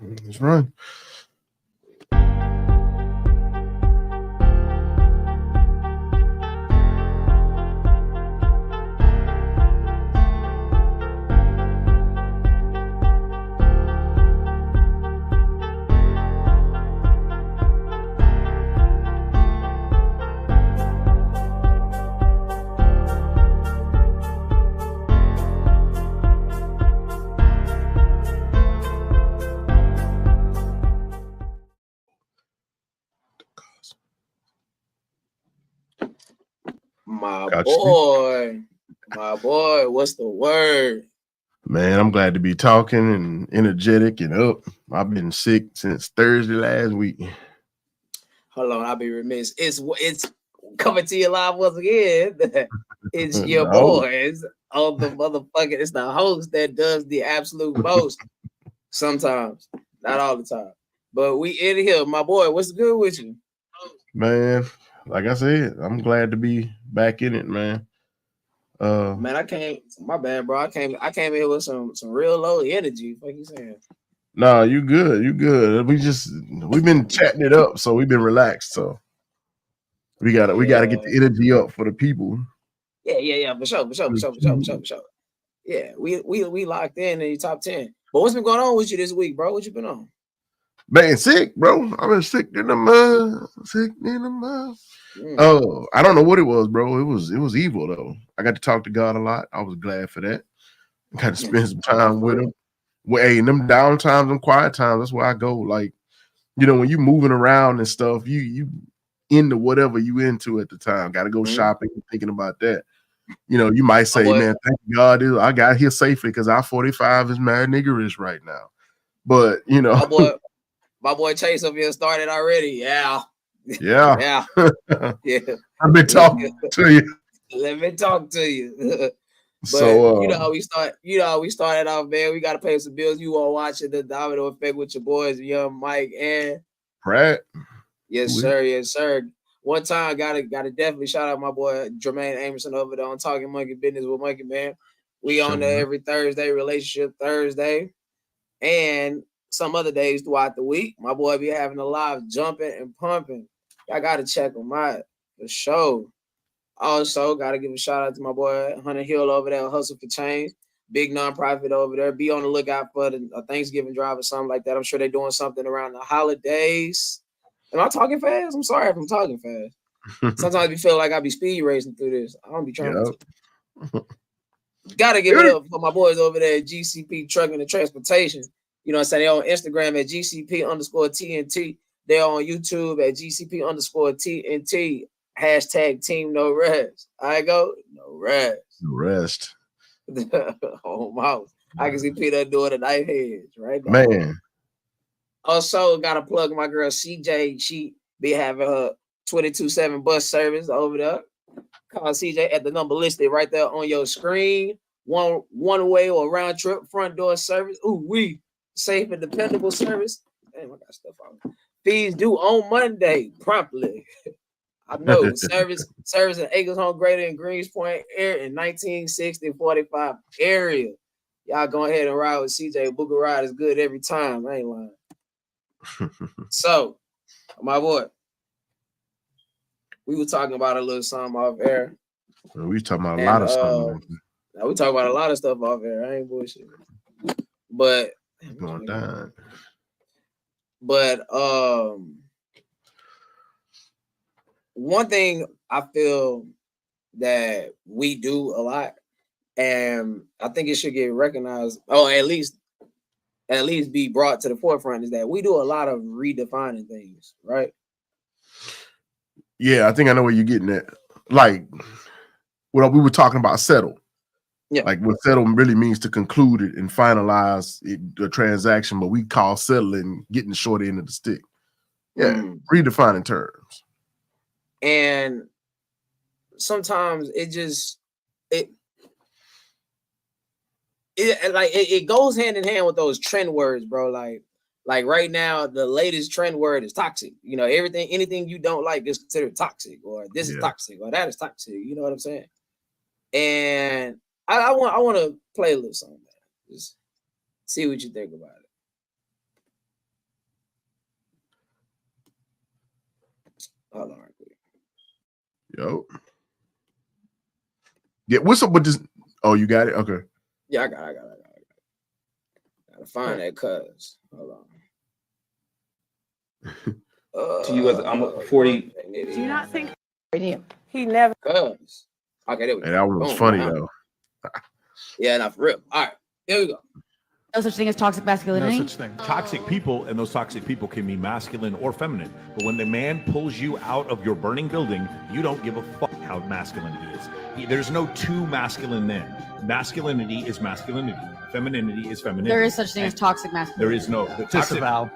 Let's run. My Got you. boy, what's the word? Man, I'm glad to be talking and energetic and up. I've been sick since Thursday last week. Hold on, I'll be remiss. It's coming to you live once again. It's your No. boys on the motherfucking. It's the host that does the absolute most. Sometimes, not all the time, but we in here. My boy, what's good with you? Man, like I said, I'm glad to be back in it, man. Man, I came. My bad, bro. I came in here with some real low energy. What you saying? Nah, you good. You good. We've been chatting it up, so we've been relaxed. So we gotta get the energy up for the people. Yeah. For sure. Yeah, we locked in the top 10. But what's been going on with you this week, bro? What you been on? Man, sick, bro. I've been sick in the mud. Sick in the mud. Oh, I don't know what it was, bro. It was evil though. I got to talk to God a lot. I was glad for that. Got to spend some time with him. Well, hey, in them down times, them quiet times, that's where I go. Like, when you moving around and stuff, you into whatever you into at the time. Got to go shopping, thinking about that. You might say, man, thank God I got here safely because I-45 is mad niggerish right now. But my boy Chase up here started already. Yeah. Yeah. I've been talking to you. Let me talk to you. But so you know how we start. You know how we started off, man. We got to pay some bills. You all watching the Domino Effect with your boys, Young Mike and Pratt. Yes, sir. One time, gotta definitely shout out my boy Jermaine Amerson over there on Talking Monkey Business with Monkey Man. We on there every Thursday, Relationship Thursday, and some other days throughout the week. My boy be having a live jumping and pumping. I gotta check him out for sure. Also, got to give a shout out to my boy Hunter Hill over there, Hustle for Change, big nonprofit over there. Be on the lookout for a Thanksgiving drive or something like that. I'm sure they're doing something around the holidays. Am I talking fast? I'm sorry if I'm talking fast. Sometimes you feel like I be speed racing through this. I don't be trying to. Got to give it up for my boys over there at GCP Trucking and Transportation. You know what I'm saying? They're on Instagram at GCP_TNT. They're on YouTube at GCP_TNT. Hashtag team no rest. I go, no rest. No rest. Oh, wow. I can see Peter doing the knife heads right now. Man. Also, got to plug my girl CJ. She be having her 24/7 bus service over there. Call CJ at the number listed right there on your screen. One way or round trip front door service. Ooh, we safe and dependable service. Damn, I got stuff on. Fees due on Monday promptly. I know service in Acres Home Greater in Greenspoint area in 1960-45 area. Y'all go ahead and ride with CJ. Book a ride is good every time. I ain't lying. So, my boy, we were talking about a little something off air. We were talking about a lot of stuff. We talk about a lot of stuff off air. I ain't bullshit. But going down. But one thing I feel that we do a lot, and I think it should get recognized, or at least be brought to the forefront, is that we do a lot of redefining things, right? Yeah, I think I know where you're getting at. Like, what we were talking about, settle. Yeah. Like what settle really means to conclude it and finalize the transaction, but we call settling getting the short end of the stick. Yeah, redefining terms. And sometimes it goes hand in hand with those trend words, bro. Like right now, the latest trend word is toxic. You know, anything you don't like is considered toxic, or this is toxic, or that is toxic. You know what I'm saying? And I want to play a little something, man. Just see what you think about it. Hold on right quick. Yo. Yeah, what's up with this? Oh, you got it? Okay. Yeah, I got it. Gotta find that cuz. Hold on. To you as I'm 40. Do you not think he never? Cuz. Okay, there we go. And that one was funny though. Yeah, not for real. All right, here we go. No such thing as toxic masculinity. No such thing. Toxic people, and those toxic people can be masculine or feminine. But when the man pulls you out of your burning building, you don't give a fuck how masculine he is. There's no two masculine men. Masculinity is masculinity. Femininity is femininity. There is such thing as toxic masculinity. There is no Disavow.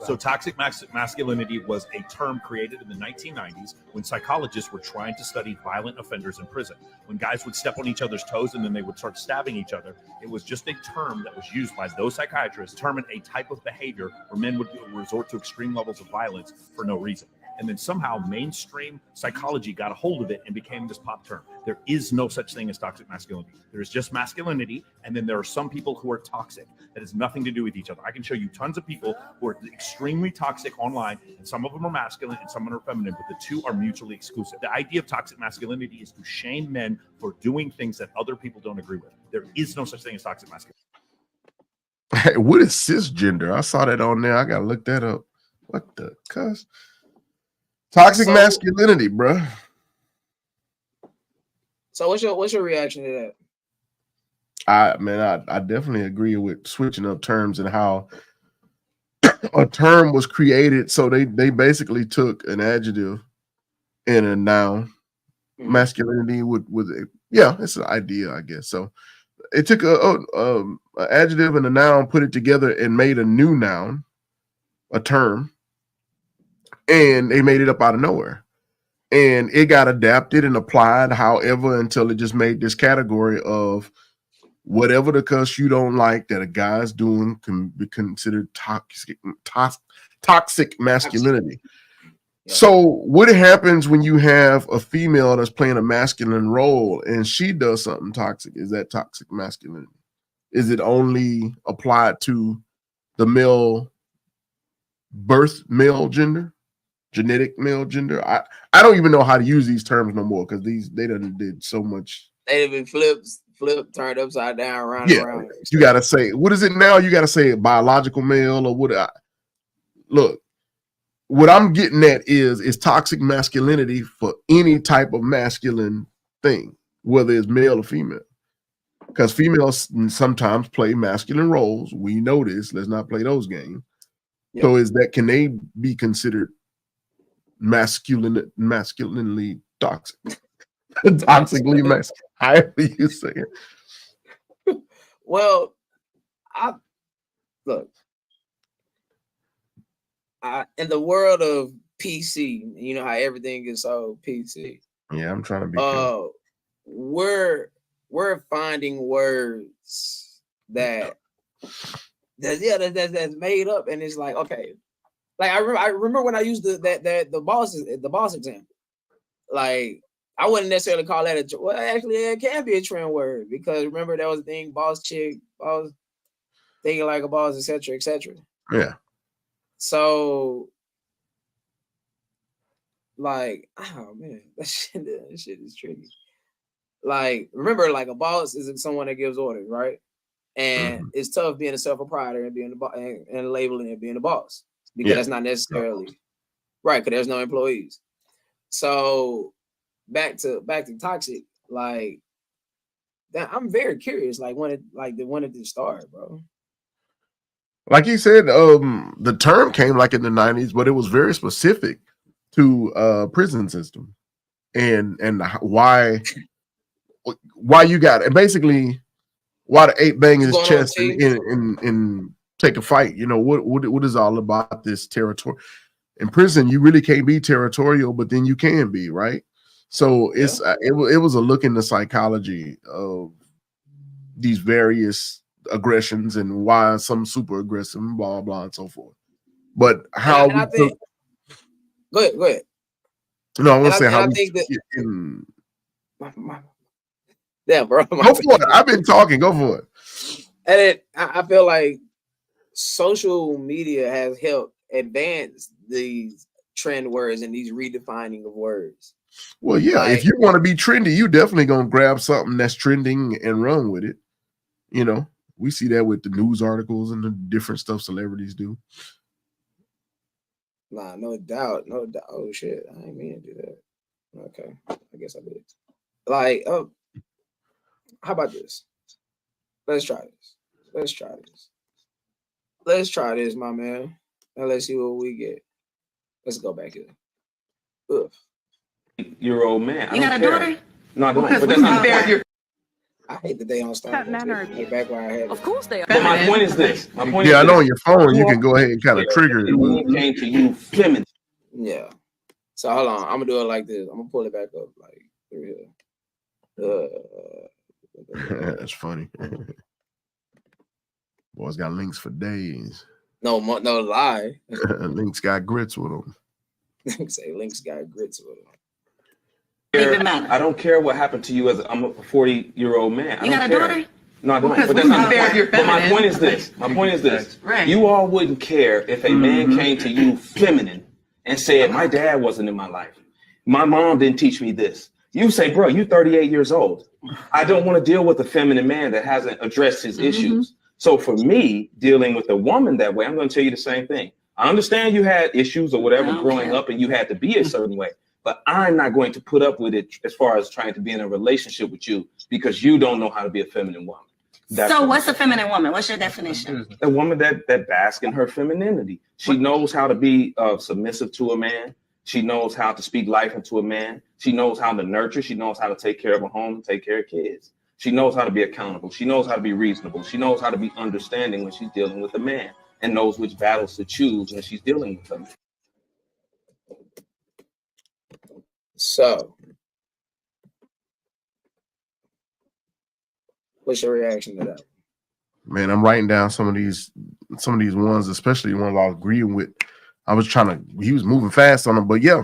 So toxic masculinity was a term created in the 1990s when psychologists were trying to study violent offenders in prison. When guys would step on each other's toes and then they would start stabbing each other, it was just a term that was used by those psychiatrists to determine a type of behavior where men would resort to extreme levels of violence for no reason. And then somehow mainstream psychology got a hold of it and became this pop term. There is no such thing as toxic masculinity. There is just masculinity, and then there are some people who are toxic. That has nothing to do with each other. I can show you tons of people who are extremely toxic online, and some of them are masculine and some of them are feminine, but the two are mutually exclusive. The idea of toxic masculinity is to shame men for doing things that other people don't agree with. There is no such thing as toxic masculinity. Hey, what is cisgender? I saw that on there. I gotta look that up. What the cuss? Toxic masculinity, bro. So what's your reaction to that? I definitely agree with switching up terms and how a term was created. So they basically took an adjective and a noun. Masculinity with it's an idea, I guess. So it took a adjective and a noun, put it together, and made a new noun, a term, and they made it up out of nowhere. And it got adapted and applied, however, until it just made this category of whatever the cuss you don't like that a guy's doing can be considered toxic masculinity. Yeah. So what happens when you have a female that's playing a masculine role and she does something toxic? Is that toxic masculinity? Is it only applied to the male gender? Genetic male gender? I don't even know how to use these terms no more because they done did so much. They've been flipped, turned upside down, around. You gotta say, what is it now? You gotta say biological male or what? Look, what I'm getting at is toxic masculinity for any type of masculine thing, whether it's male or female. Because females sometimes play masculine roles. We know this. Let's not play those games. Yep. So can they be considered masculinely toxic? Toxically masculine. However you say it. Well, in the world of PC, you know how everything is so PC. Yeah, I'm trying to be careful. We're finding words that's made up, and it's like, okay. Like I remember when I used the boss example. Like I wouldn't necessarily call that actually it can be a trend word because remember that was the thing, boss chick, boss thinking like a boss, etc., etc. Yeah. So like, oh man, that shit is tricky. Like, remember, like a boss isn't someone that gives orders, right? And it's tough being a self-proprietor and being the boss and labeling and being the boss because that's not necessarily right. Because there's no employees. So back to toxic, like that. I'm very curious. Like when did this start, bro? Like you said, the term came like in the 90s, but it was very specific to prison system and why you got it. Basically, why the ape bang his chest and take a fight. You know what is all about this territory? In prison, you really can't be territorial, but then you can be, right? So it was a look in the psychology of these various aggressions and why some super aggressive, blah blah and so forth. But how I think, go ahead. No, I want to say how yeah, bro. Go for it. I've been talking. Go for it. And I feel like social media has helped advance these trend words and these redefining of words. Well, yeah, Like, if you want to be trendy, you definitely gonna grab something that's trending and run with it. You know, we see that with the news articles and the different stuff celebrities do. Nah, no doubt. Oh shit, I didn't mean to do that. Okay, I guess I did. Like, how about this? Let's try this, my man. And let's see what we get. Let's go back here. Ugh. Year-old man. You got a daughter? No, I don't. But that's not fair. I hate that they don't start. Back where I had. Of course they are. But my point is this. I know on your phone you can go ahead and kind of trigger it. Came to you feminine. Yeah. So hold on. I'm gonna do it like this. I'm gonna pull it back up like through here. That's funny. Boys got links for days. No lie. Links got grits with them. Say Link's got grits with him. I don't care what happened to you I'm a 40-year-old man. You got a daughter? No, I don't. But that's not fair. But my point is this. Right. You all wouldn't care if a man came to you feminine and said, my dad wasn't in my life. My mom didn't teach me this. You say, bro, you're 38 years old. I don't want to deal with a feminine man that hasn't addressed his issues. So for me, dealing with a woman that way, I'm going to tell you the same thing. I understand you had issues or whatever growing up and you had to be a certain way, but I'm not going to put up with it as far as trying to be in a relationship with you because you don't know how to be a feminine woman. So what's a feminine woman? What's your definition? A woman that basks in her femininity. She knows how to be submissive to a man. She knows how to speak life into a man. She knows how to nurture. She knows how to take care of a home and take care of kids. She knows how to be accountable. She knows how to be reasonable. She knows how to be understanding when she's dealing with a man and knows which battles to choose when she's dealing with them. So, what's your reaction to that? Man, I'm writing down some of these ones, especially the ones I was agreeing with. He was moving fast on them, but yeah.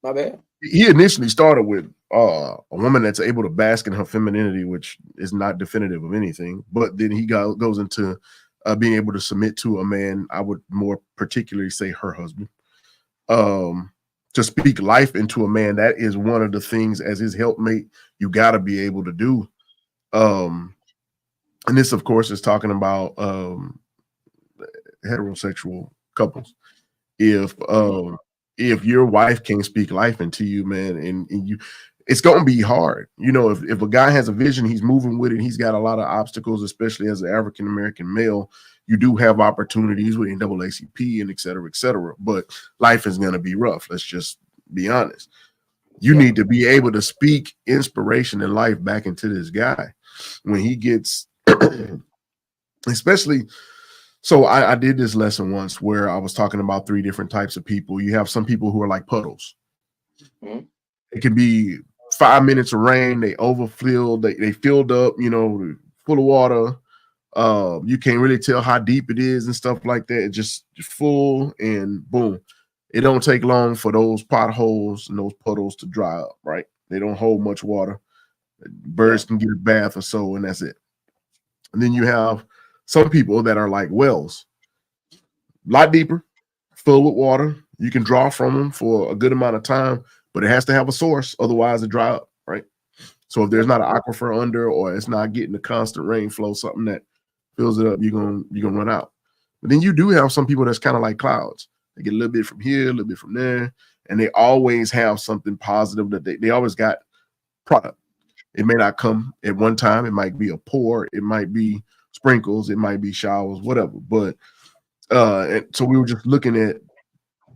My bad. He initially started with a woman that's able to bask in her femininity, which is not definitive of anything. But then he goes into being able to submit to a man. I would more particularly say her husband. To speak life into a man, that is one of the things as his helpmate you got to be able to do. And this, of course, is talking about heterosexual couples. If your wife can't speak life into you, man, and you, it's gonna be hard. You know, if a guy has a vision, he's moving with it, he's got a lot of obstacles, especially as an African American male. You do have opportunities with NAACP and et cetera, but life is gonna be rough. Let's just be honest. You need to be able to speak inspiration and life back into this guy when he gets, especially. So I did this lesson once where I was talking about 3 different types of people. You have some people who are like puddles. It can be 5 minutes of rain, they overfilled, they filled up, you know, full of water. You can't really tell how deep it is and stuff like that. It's just full and boom. It don't take long for those potholes and those puddles to dry up, right? They don't hold much water. Birds can get a bath or so, and that's it. And then you have some people that are like wells, a lot deeper, full with water. You can draw from them for a good amount of time, but it has to have a source. Otherwise, it dry up, right? So if there's not an aquifer under, or it's not getting the constant rain flow, something that fills it up, you're gonna run out. But then you do have some people that's kind of like clouds. They get a little bit from here, a little bit from there, and they always have something positive that they always got product. It may not come at one time. It might be a pour. It might be sprinkles. It might be showers, whatever. But and so we were just looking at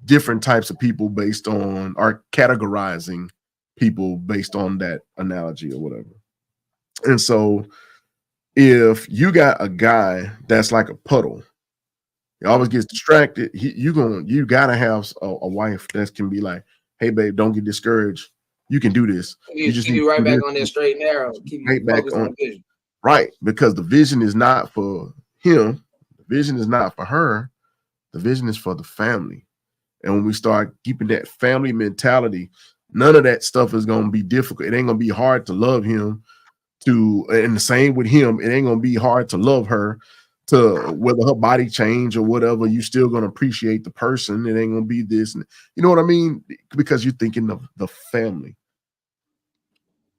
different types of people based on, or categorizing people based on that analogy or whatever. And so if you got a guy that's like a puddle, he always gets distracted. You gotta have a wife that can be like, hey babe, don't get discouraged. You can do this. You just keep you right back on that straight and narrow. Keep you right back on vision. Right, because the vision is not for him. The vision is not for her. The vision is for the family. And when we start keeping that family mentality, none of that stuff is going to be difficult. It ain't going to be hard to love him. And the same with him. It ain't going to be hard to love her to whether her body change or whatever, you still gonna appreciate the person. It ain't gonna be this, and you know what I mean, because you're thinking of the family.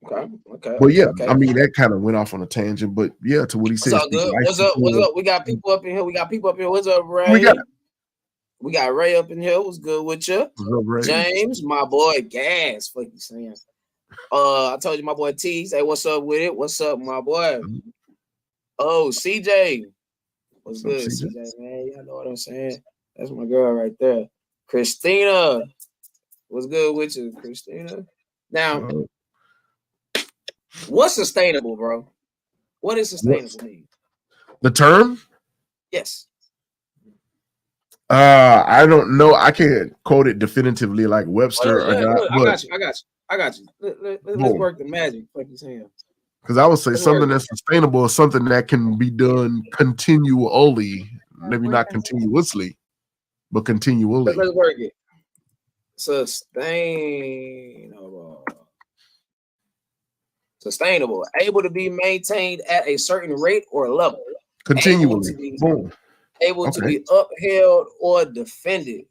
Okay. But yeah, Okay. I mean that kind of went off on a tangent, but yeah, to what he said. What's all good? What's up? What's up? We got people up in here. What's up, Ray? We got Ray up in here. What's good with you? What's up, Ray? James, my boy, Gas. Fuck you saying? I told you my boy T. Say what's up with it? What's up, my boy? Oh, CJ. What's good, CJ, man? Y'all know what I'm saying? That's my girl right there. Christina. What's good with you, Christina? Now, what's sustainable, bro? What is sustainable mean? The term? Yes. I don't know. I can't quote it definitively like Webster or not. Look, I got you. Let's work the magic, like you're saying. Because I would say something that's sustainable is something that can be done continually, maybe not continuously, but continually. Let's work it. Sustainable, able to be maintained at a certain rate or level. Continually. Able to be upheld or defended.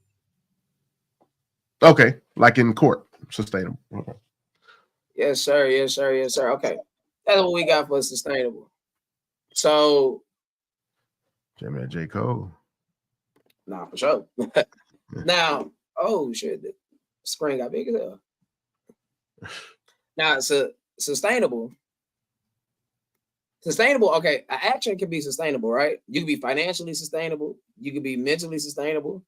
Okay, like in court, sustainable. Okay. Yes, sir. Okay, that's what we got for sustainable. So, J. Cole. Nah, for sure. Now, oh shit, the screen got big as hell. Now, so sustainable. Okay, an action can be sustainable, right? You can be financially sustainable. You can be mentally sustainable,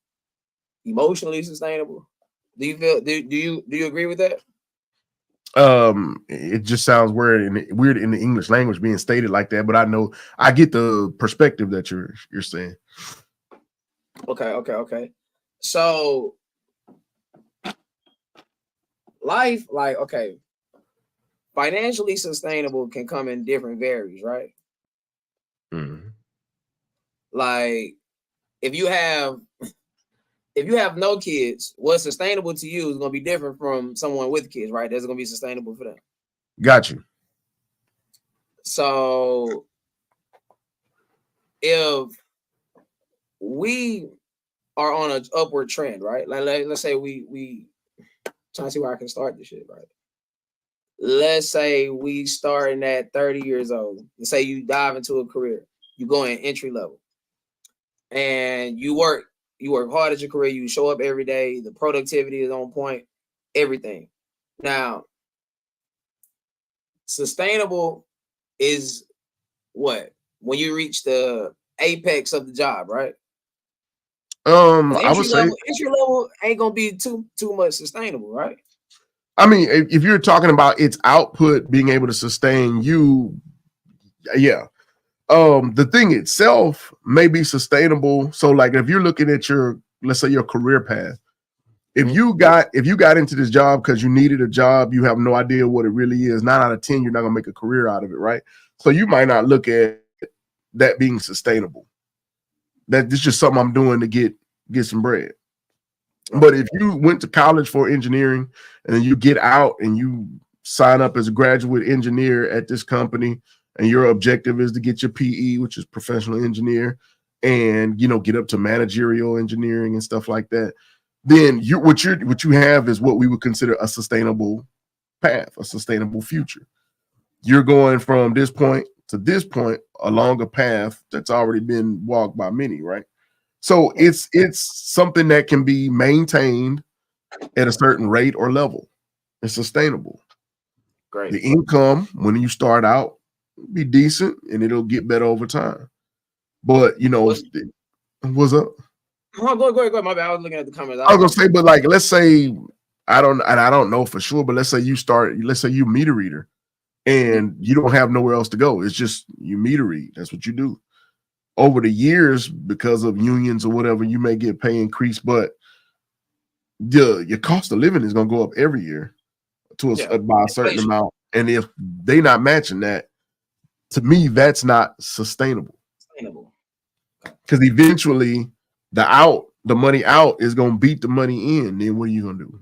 emotionally sustainable. Do you agree with that? It just sounds weird in the English language being stated like that, but I get the perspective that you're saying. Okay. So life, like, okay, financially sustainable can come in different varies, right? Mm-hmm. Like if you have no kids, what's sustainable to you is going to be different from someone with kids, right? That's going to be sustainable for them. Got you. So if we are on an upward trend, right? Like let's say we trying to see where I can start this shit, right? Let's say we starting at 30 years old. Let's say you dive into a career, you go in entry level, and you work hard at your career. You show up every day. The productivity is on point. Everything. Now, sustainable is what? When you reach the apex of the job, right? I would say entry level ain't gonna be too much sustainable, right? I mean, if you're talking about its output being able to sustain you, yeah. The thing itself may be sustainable. So, like, if you're looking at let's say your career path, if you got into this job because you needed a job, you have no idea what it really is. 9 out of 10, you're not gonna make a career out of it, right? So you might not look at that being sustainable. That this is just something I'm doing to get some bread. But if you went to college for engineering and then you get out and you sign up as a graduate engineer at this company, and your objective is to get your PE, which is professional engineer, and get up to managerial engineering and stuff like that, then what you have is what we would consider a sustainable path, a sustainable future. You're going from this point to this point along a path that's already been walked by many, right? So it's something that can be maintained at a certain rate or level. It's sustainable. Great. The income when you start out be decent and it'll get better over time. But what's up? Go ahead. My bad. I was looking at the comments. I was gonna say, but like, let's say I don't know for sure, but let's say you meter reader and you don't have nowhere else to go. It's just you meter read. That's what you do. Over the years, because of unions or whatever, you may get pay increase, but your cost of living is gonna go up every year by a certain amount. And if they're not matching that, to me, that's not sustainable. Because eventually the money out is gonna beat the money in. Then what are you gonna do?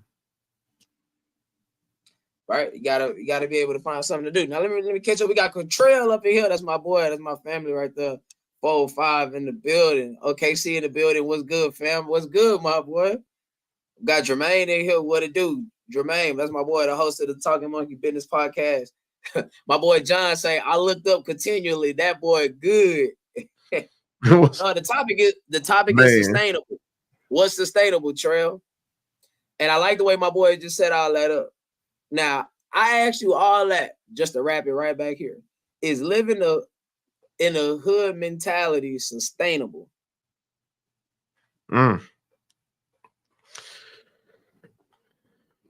Right, you gotta be able to find something to do. Now let me catch up. We got Contrell up in here. That's my boy. That's my family right there. 4-5 in the building. OKC in the building. What's good, fam? What's good, my boy? Got Jermaine in here. What it do? Jermaine, that's my boy, the host of the Talking Monkey Business Podcast. My boy John say, I looked up continually. That boy good. No, the topic is sustainable. What's sustainable, Trail? And I like the way my boy just set all that up. Now, I asked you all that just to wrap it right back here. Is living in a hood mentality sustainable?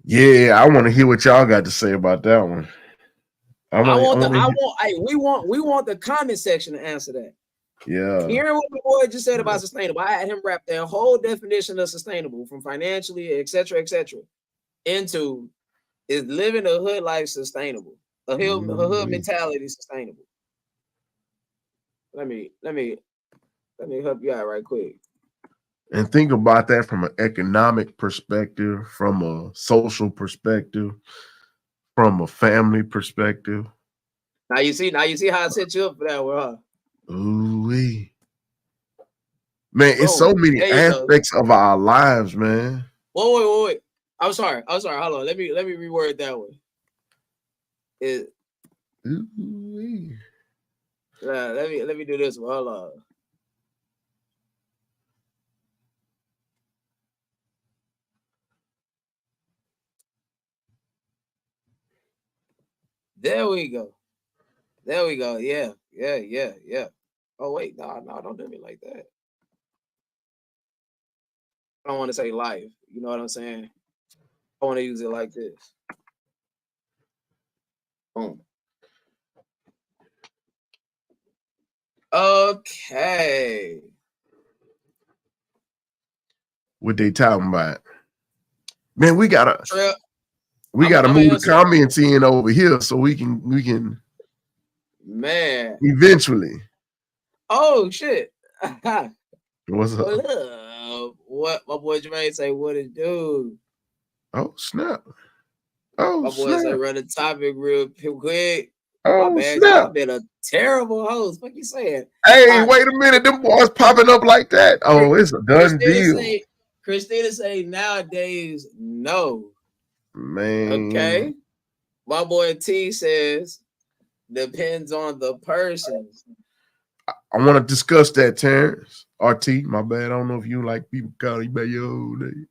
Yeah, I want to hear what y'all got to say about that one. We want the comment section to answer that. Yeah. Hearing what the boy just said about sustainable, I had him wrap that whole definition of sustainable from financially, et cetera, into is living a hood life sustainable, a hood mentality sustainable. Let me help you out right quick. And think about that from an economic perspective, from a social perspective, from a family perspective. Now you see how I set you up for that one, huh? Ooh-wee. Man, it's so many aspects of our lives, man. Wait. I'm sorry. Hold on. Let me reword that one. Ooh-wee. Let me do this one. Hold on. There we go. Yeah. Oh wait, no, don't do me like that. I don't want to say life. You know what I'm saying? I want to use it like this. Boom. Okay. What they talking about? Man, we gotta move the comments in over here so we can man eventually. Oh shit. What's up? What my boy Jermaine say, what it do? Oh snap. Oh, my boy say run the topic real quick. Oh, my bad, snap. I've been a terrible host. What you saying? Hey, wait a minute. Them boys popping up like that. Oh, it's a done deal. Christina say nowadays, no. Man. Okay. My boy T says depends on the person. I want to discuss that, Terrence. RT, my bad. I don't know if you like people call you by your old name.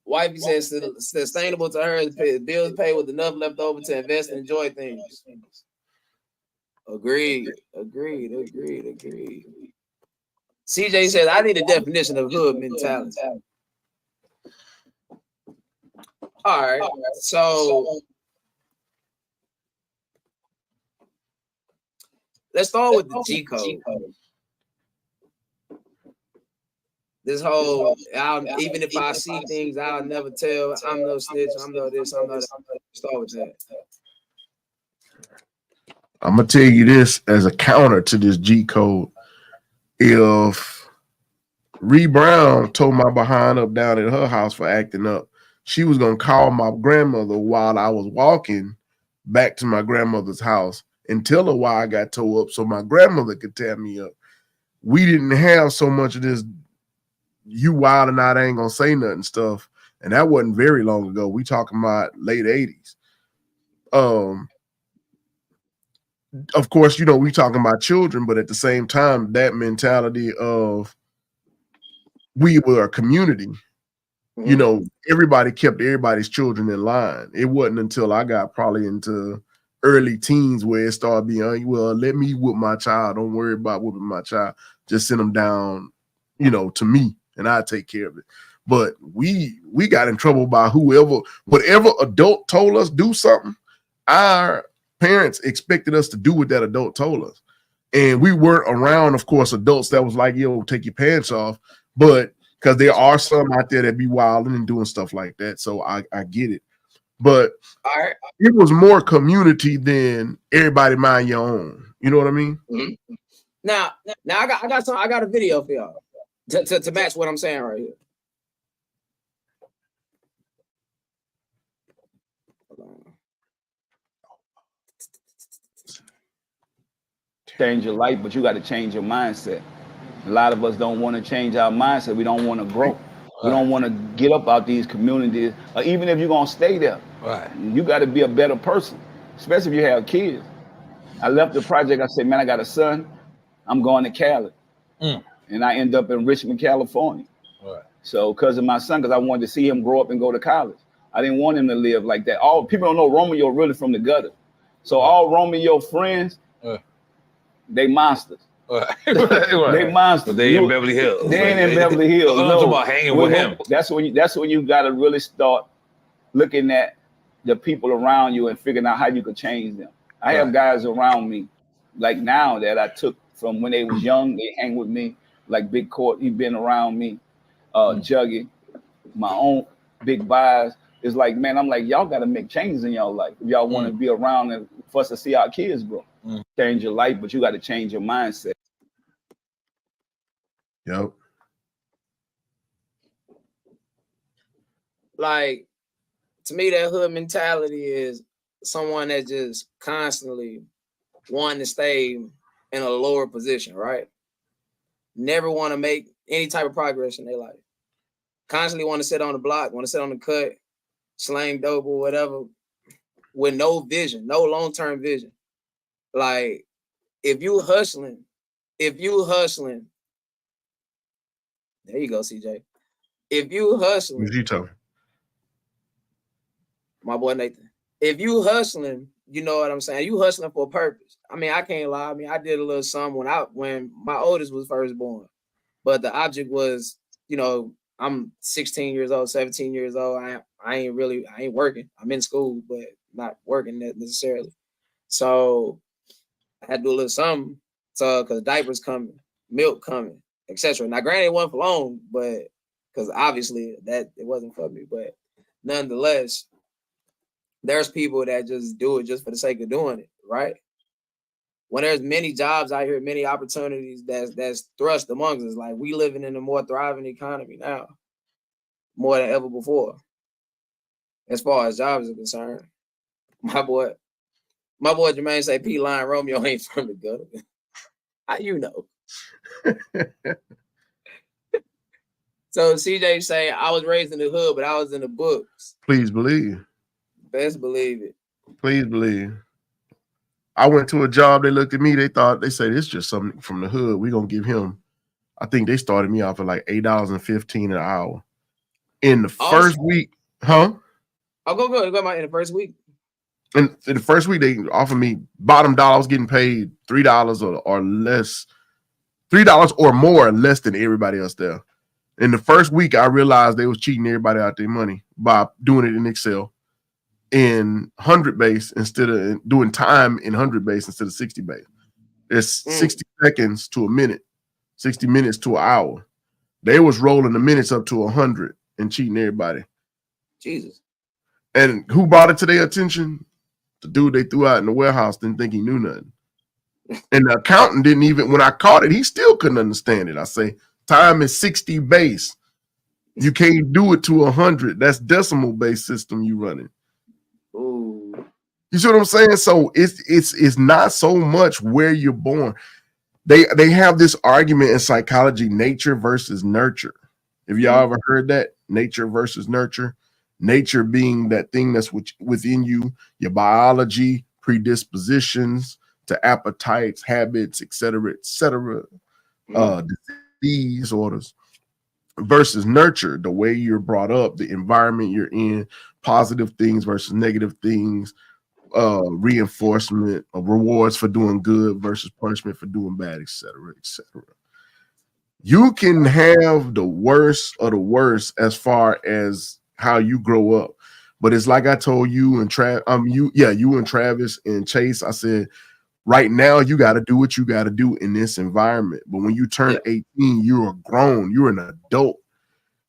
Wifey says sustainable to her is bills paid with enough left over to invest and enjoy things. Agreed. CJ says I need a definition of hood mentality. All right. So let's start with the G code. This whole, even if I see things, I'll never tell. I'm no snitch. I'm no this. I'm no that. Start with that. I'm gonna tell you this as a counter to this G code. If Ree Brown told my behind up down at her house for acting up, she was gonna call my grandmother while I was walking back to my grandmother's house and tell her why I got towed up so my grandmother could tear me up. We didn't have so much of this you wild and I ain't gonna say nothing stuff. And that wasn't very long ago. We talking about late 80s. Of course, you know, we talking about children, but at the same time, that mentality of we were a community, you know, everybody kept everybody's children in line. It wasn't until I got probably into early teens where it started being, well, let me whip my child. Don't worry about whipping my child. Just send them down, you know, to me and I take care of it. But we got in trouble by whatever adult told us do something, our parents expected us to do what that adult told us. And we weren't around, of course, adults that was like, yo, take your pants off. But because there are some out there that be wilding and doing stuff like that. So I get it. But it was more community than everybody mind your own. You know what I mean? Mm-hmm. Now I got a video for y'all to match what I'm saying right here. change your life, but you got to change your mindset. A lot of us don't want to change our mindset. We don't want to grow. We don't want to get up out these communities. Or even if you're going to stay there, you got to be a better person, especially if you have kids. I left the project. I said, man, I got a son. I'm going to Cali. And I end up in Richmond, California. So because of my son, because I wanted to see him grow up and go to college. I didn't want him to live like that. All people don't know Romeo really from the gutter. So all Romeo friends, they monsters. They monsters. They in Beverly Hills. They ain't in Beverly Hills. No, about hanging with him. That's when you got to really start looking at the people around you and figuring out how you can change them. I have guys around me, like now that I took from when they was young. They hang with me, like Big Court. He been around me. Juggy, my own Big Buys. It's like, man, I'm like, y'all got to make changes in y'all life if y'all want to be around and for us to see our kids grow. Change your life, but you got to change your mindset. Yep. Like, to me, that hood mentality is someone that just constantly wanting to stay in a lower position, right? Never want to make any type of progress in their life. Constantly want to sit on the block, want to sit on the cut, slang dope or whatever, with no vision, no long-term vision. Like, if you hustling, there you go, CJ. If you hustling, Who's you talking? My boy Nathan. If you hustling, you know what I'm saying? You hustling for a purpose. I mean, I can't lie. I mean, I did a little something when my oldest was first born. But the object was, you know, I'm 16 years old, 17 years old. I ain't working. I'm in school, but not working necessarily. So I had to do a little something. So because diapers coming, milk coming, etc. Now, granted, it wasn't for long, but because obviously that it wasn't for me. But nonetheless, there's people that just do it just for the sake of doing it, right? When there's many jobs out here, many opportunities that's thrust amongst us. Like, we living in a more thriving economy now, more than ever before. As far as jobs are concerned, my boy Jermaine say P Line Romeo ain't from the gutter. How you know? So CJ say I was raised in the hood, but I was in the books. Please believe. Best believe it. Please believe. I went to a job. They looked at me. They said it's just something from the hood. We're gonna give him. I think they started me off at like $8.15 an hour. In the first week, huh? I'll go in the first week. And in the first week, they offered me bottom dollar. I was getting paid $3 or less, $3 or more less than everybody else there. In the first week, I realized they was cheating everybody out their money by doing it in Excel in 100 base instead of doing time in 100 base instead of 60 base. It's 60 seconds to a minute, 60 minutes to an hour. They was rolling the minutes up to 100 and cheating everybody. Jesus. And who brought it to their attention? The dude they threw out in the warehouse didn't think he knew nothing. And the accountant didn't even, when I caught it, he still couldn't understand it. I say, time is 60 base. You can't do it to 100. That's decimal base system you running. Ooh. You see what I'm saying? So it's not so much where you're born. They have this argument in psychology, nature versus nurture. Have y'all ever heard that? Nature versus nurture. Nature being that thing that's within you, your biology, predispositions to appetites, habits, etc., disease orders, versus nurture, the way you're brought up, the environment you're in, positive things versus negative things, reinforcement of rewards for doing good versus punishment for doing bad, etc., etc. You can have the worst of the worst as far as how you grow up, but it's like I told you and you and Travis and Chase. I said, right now you got to do what you got to do in this environment. But when you turn 18, you're grown. You're an adult.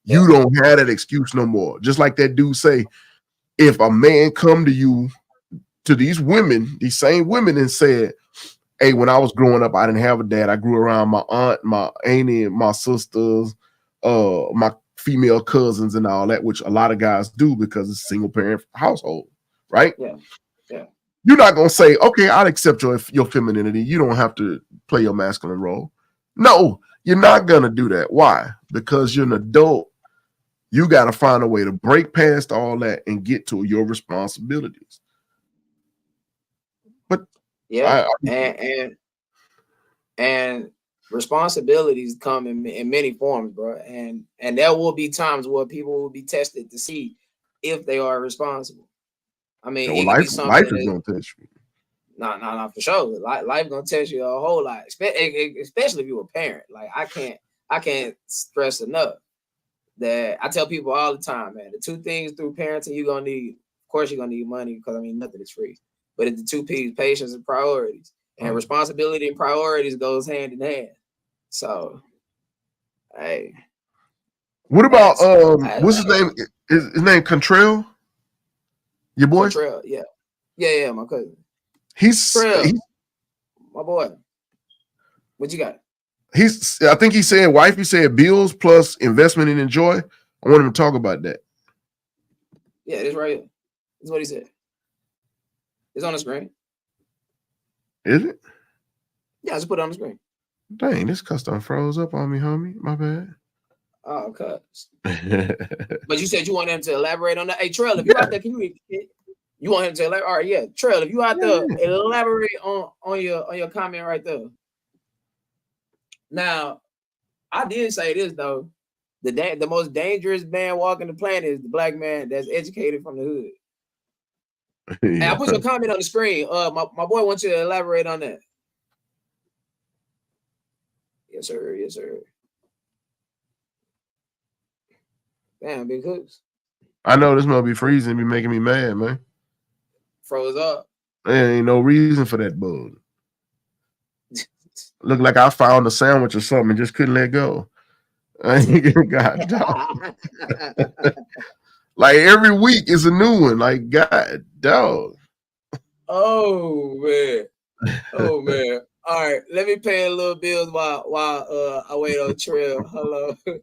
You don't have that excuse no more. Just like that dude say, if a man come to you, to these women, these same women, and said, hey, when I was growing up, I didn't have a dad. I grew around my aunt, my auntie, my sisters, my female cousins and all that, which a lot of guys do because it's a single parent household, right? Yeah. You're not gonna say, okay, I'll accept your femininity. You don't have to play your masculine role. No, you're not gonna do that. Why? Because you're an adult. You got to find a way to break past all that and get to your responsibilities. But yeah, and responsibilities come in many forms, bro. And there will be times where people will be tested to see if they are responsible. I mean, it could be something life is gonna test you. Nah, for sure. Life gonna test you a whole lot, especially if you're a parent. Like I can't stress enough that I tell people all the time, man. The two things through parenting you're gonna need. Of course, you're gonna need money because I mean nothing is free. But it's the two P's: patience and priorities. And responsibility and priorities goes hand in hand. So, hey. What about what's his name? His name Contrell? Your boy? Contrell, yeah, my cousin. He's my boy. What you got? I think he said wifey said bills plus investment and enjoy. I want him to talk about that. Yeah, this right here. This is what he said. It's on the screen. Is it? Yeah, I just put it on the screen. Dang, this custom froze up on me, homie. My bad. Oh, cuz. But you said you want him to elaborate on that. Hey, Trell, if you out there, can you want him to elaborate? All right, yeah. Trell, if you out there, elaborate on your comment right there. Now, I did say this though. The most dangerous man walking the planet is the black man that's educated from the hood. Yeah. Hey, I put your comment on the screen. My boy wants you to elaborate on that. Yes, sir. Yes, sir. Damn, big hooks. I know this might be freezing, be making me mad, man. Froze up. There ain't no reason for that bug. Look like I found a sandwich or something and just couldn't let go. God, dog. Like every week is a new one. Like God, dog. Oh man. Oh man. All right, let me pay a little bills while I wait on Trail. Hello. All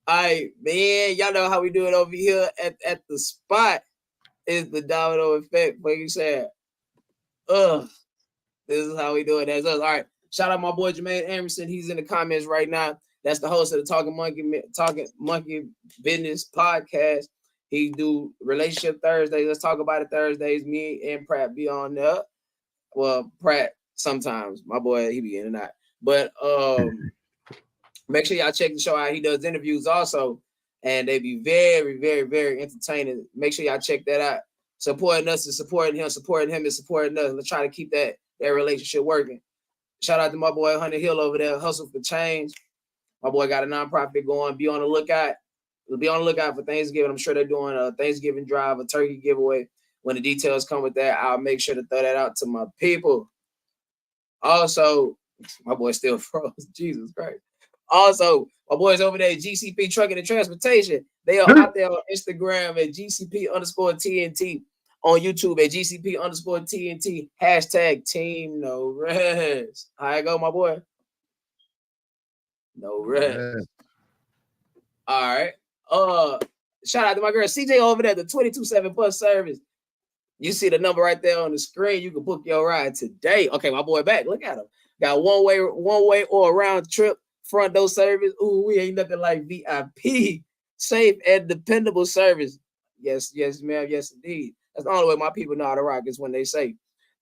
right, man. Y'all know how we do it over here at the spot. Is the domino effect? Like you said. This is how we do it. That's us. All right. Shout out my boy Jermaine Emerson. He's in the comments right now. That's the host of the Talking Monkey Business podcast. He do Relationship Thursdays. Let's talk about it Thursdays. Me and Pratt be on there. Well, Pratt sometimes. My boy, he be in and out. But make sure y'all check the show out. He does interviews also, and they be very, very, very entertaining. Make sure y'all check that out. Supporting us is supporting him. Supporting him is supporting us. Let's try to keep that relationship working. Shout out to my boy Hunter Hill over there, Hustle for Change. My boy got a nonprofit going. Be on the lookout. Be on the lookout for Thanksgiving. I'm sure they're doing a Thanksgiving drive, a turkey giveaway. When the details come with that, I'll make sure to throw that out to my people. Also, my boy still froze. Jesus Christ. Also, my boys over there at GCP Trucking and Transportation. They are out there on Instagram at GCP_TNT. On YouTube at GCP_TNT. Hashtag Team No Rest. How I go, my boy? No rest. All right. Shout out to my girl CJ over there, the 22/7 bus service. You see the number right there on the screen. You can book your ride today. Okay, my boy back. Look at him. Got one way or a round trip front door service. Ooh, we ain't nothing like VIP. Safe and dependable service. Yes, ma'am. Yes, indeed. That's the only way my people know how to rock is when they say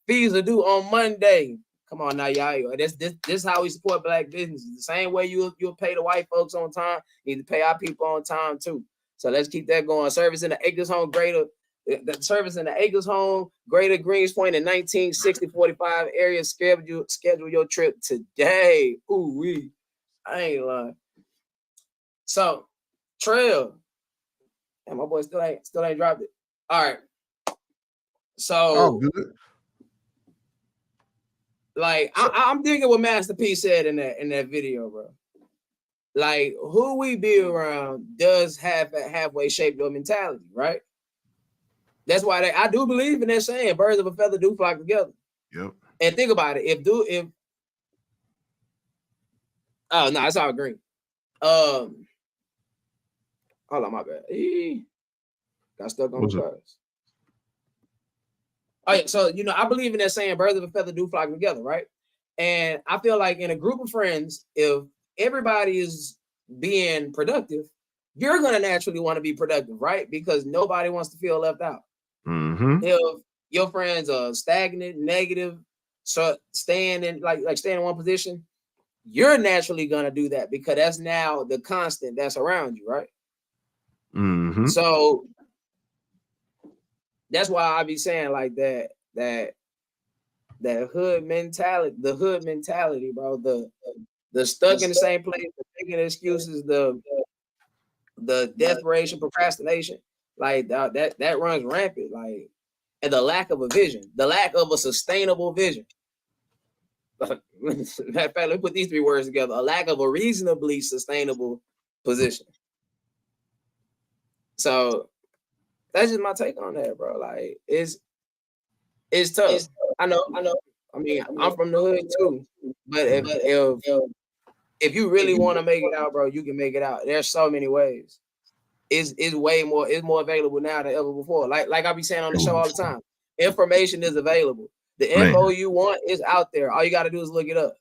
fees are due on Monday. Come on now, y'all. This how we support black businesses. The same way you'll pay the white folks on time, you need to pay our people on time too. So let's keep that going. Service in the Acres Home Greater Greens Point in 1960-45 area. Schedule your trip today. Ooh wee. I ain't lying. So Trail. And my boy still ain't dropped it. All right. So good. Like I'm digging what Master P said in that video, bro. Like who we be around does have a halfway shape your mentality, right? That's why I do believe in that saying, birds of a feather do flock together. Yep. And think about it. Oh no, it's all green. Hold on, my bad. Got stuck on the bus. Oh yeah, so I believe in that saying, birds of a feather do flock together, right? And I feel like in a group of friends, if everybody is being productive, you're gonna naturally want to be productive, right? Because nobody wants to feel left out. Mm-hmm. If your friends are stagnant, negative, so staying in staying in one position, you're naturally gonna do that because that's now the constant that's around you, right? Mm-hmm. So that's why I be saying like that hood mentality, bro. The stuck in the same place, the making excuses, the desperation, procrastination, like that runs rampant, like, and the lack of a vision, the lack of a sustainable vision. Matter of fact, let me put these three words together: a lack of a reasonably sustainable position. So that's just my take on that, bro. Like it's tough. I know. I mean, I'm from the hood too, but if you really want to make it out, bro, you can make it out. There's so many ways. It's way more. It's more available now than ever before. Like I be saying on the show all the time, information is available. The info you want is out there. All you got to do is look it up.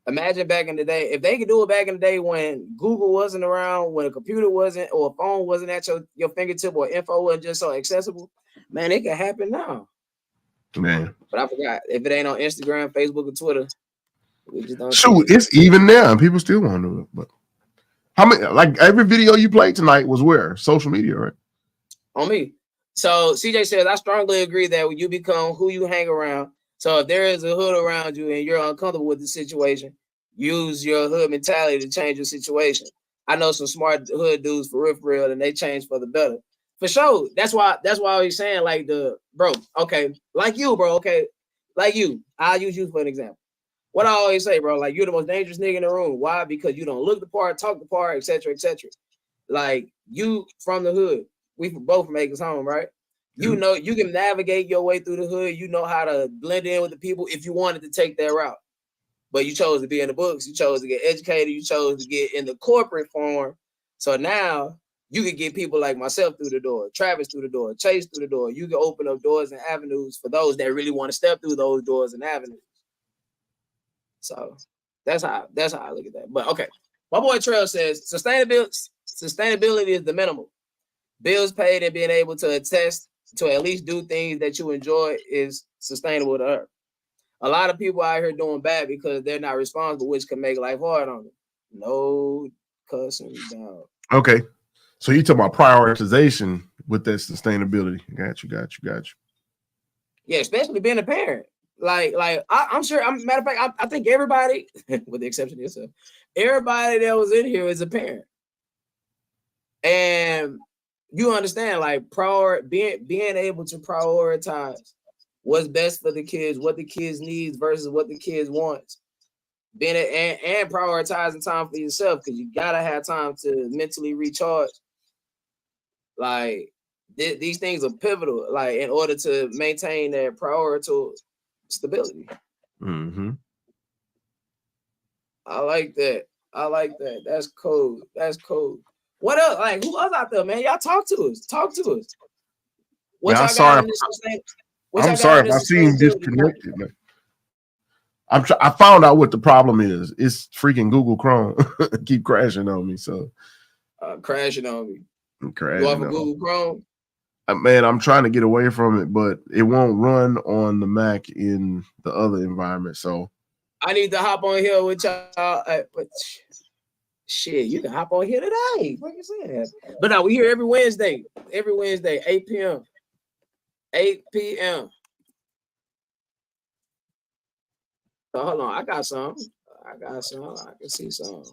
Imagine back in the day, if they could do it back in the day when Google wasn't around, when a computer wasn't, or a phone wasn't at your fingertip, or info wasn't just so accessible, man, it can happen now. Man. But I forgot, if it ain't on Instagram, Facebook, or Twitter, we just don't. Shoot, it's even now, and people still want to do it. But how many? Like every video you played tonight was where? Social media, right? On me. So CJ says, I strongly agree that when you become who you hang around. So if there is a hood around you and you're uncomfortable with the situation, use your hood mentality to change your situation. I know some smart hood dudes for real, and they change for the better. For sure. That's why I was saying, like, okay, like you, bro, okay, like you. I'll use you for an example. What I always say, bro, like, you're the most dangerous nigga in the room. Why? Because you don't look the part, talk the part, etc., etc. Like, you from the hood. We both from Acres Home, right? You know, you can navigate your way through the hood. You know how to blend in with the people if you wanted to take that route. But you chose to be in the books. You chose to get educated. You chose to get in the corporate form. So now you can get people like myself through the door, Travis through the door, Chase through the door. You can open up doors and avenues for those that really want to step through those doors and avenues. So that's how I look at that. But okay, my boy Trail says sustainability is the minimum. Bills paid and being able to attest to at least do things that you enjoy is sustainable to her. A lot of people out here doing bad because they're not responsible, which can make life hard on them. No cussing down. Okay. So you talk about prioritization with that sustainability. Got you. Yeah, especially being a parent. Like I'm sure. Matter of fact, I think everybody, with the exception of yourself, everybody that was in here is a parent, and you understand, like, being able to prioritize what's best for the kids, what the kids needs versus what the kids wants. And prioritizing time for yourself, because you gotta have time to mentally recharge. Like these things are pivotal, like, in order to maintain that priority stability. Mm-hmm. I like that. That's cool. What else? Like, who else out there, man? Y'all talk to us. What Man, y'all got in this I'm sorry if I seem disconnected, man. I found out what the problem is. It's freaking Google Chrome. Keep crashing on me. So crashing on me. Crashing you off of Google Chrome? Man, I'm trying to get away from it, but it won't run on the Mac in the other environment. So I need to hop on here with y'all. But shit, you can hop on here today. What you saying? But no, we here every Wednesday, 8 p.m. 8 p.m. So hold on, I got some. I can see some.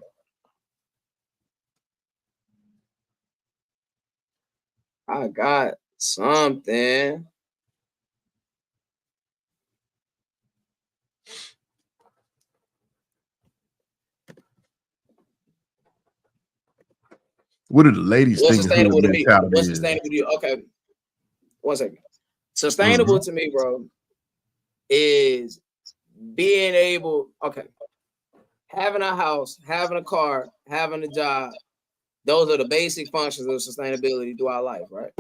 I got something. What do the ladies think? Sustainable to me? What's sustainable to you? Okay, 1 second. Sustainable to me, bro, is being able, having a house, having a car, having a job. Those are the basic functions of sustainability throughout life, right?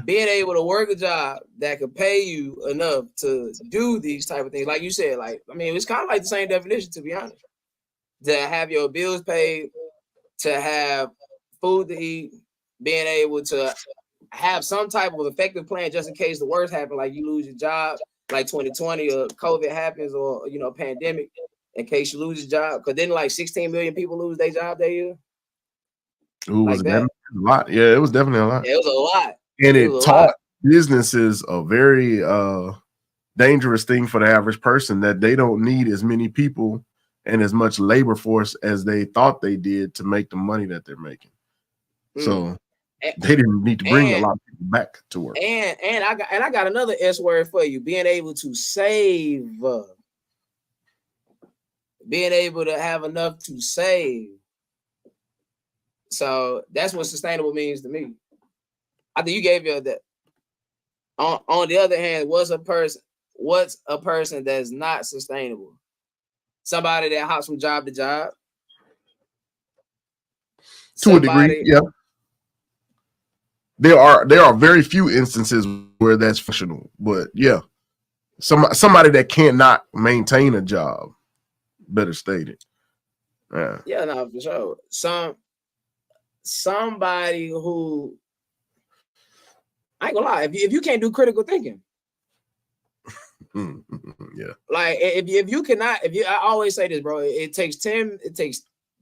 being able to work a job that could pay you enough to do these type of things, like you said, like I mean, it's kind of like the same definition, to be honest. To have your bills paid, to have food to eat, being able to have some type of effective plan just in case the worst happens, like you lose your job, like 2020 or COVID happens, or pandemic, in case you lose your job. Because then like 16 million people lose their job that year. Ooh, was that a lot? Yeah, it was definitely a lot. Yeah, it was a lot. And it taught businesses a very dangerous thing for the average person, that they don't need as many people and as much labor force as they thought they did to make the money that they're making. So they didn't need to bring a lot of people back to work. And I got another S word for you: being able to save, being able to have enough to save. So that's what sustainable means to me. I think you gave you that. On the other hand, what's a person that's not sustainable? Somebody that hops from job to job. To a degree, yeah. There are very few instances where that's functional, but yeah, somebody that cannot maintain a job, better stated. Yeah, no, for sure. Somebody who, I ain't gonna lie, if you can't do critical thinking, yeah. Like if you cannot, I always say this, bro. It takes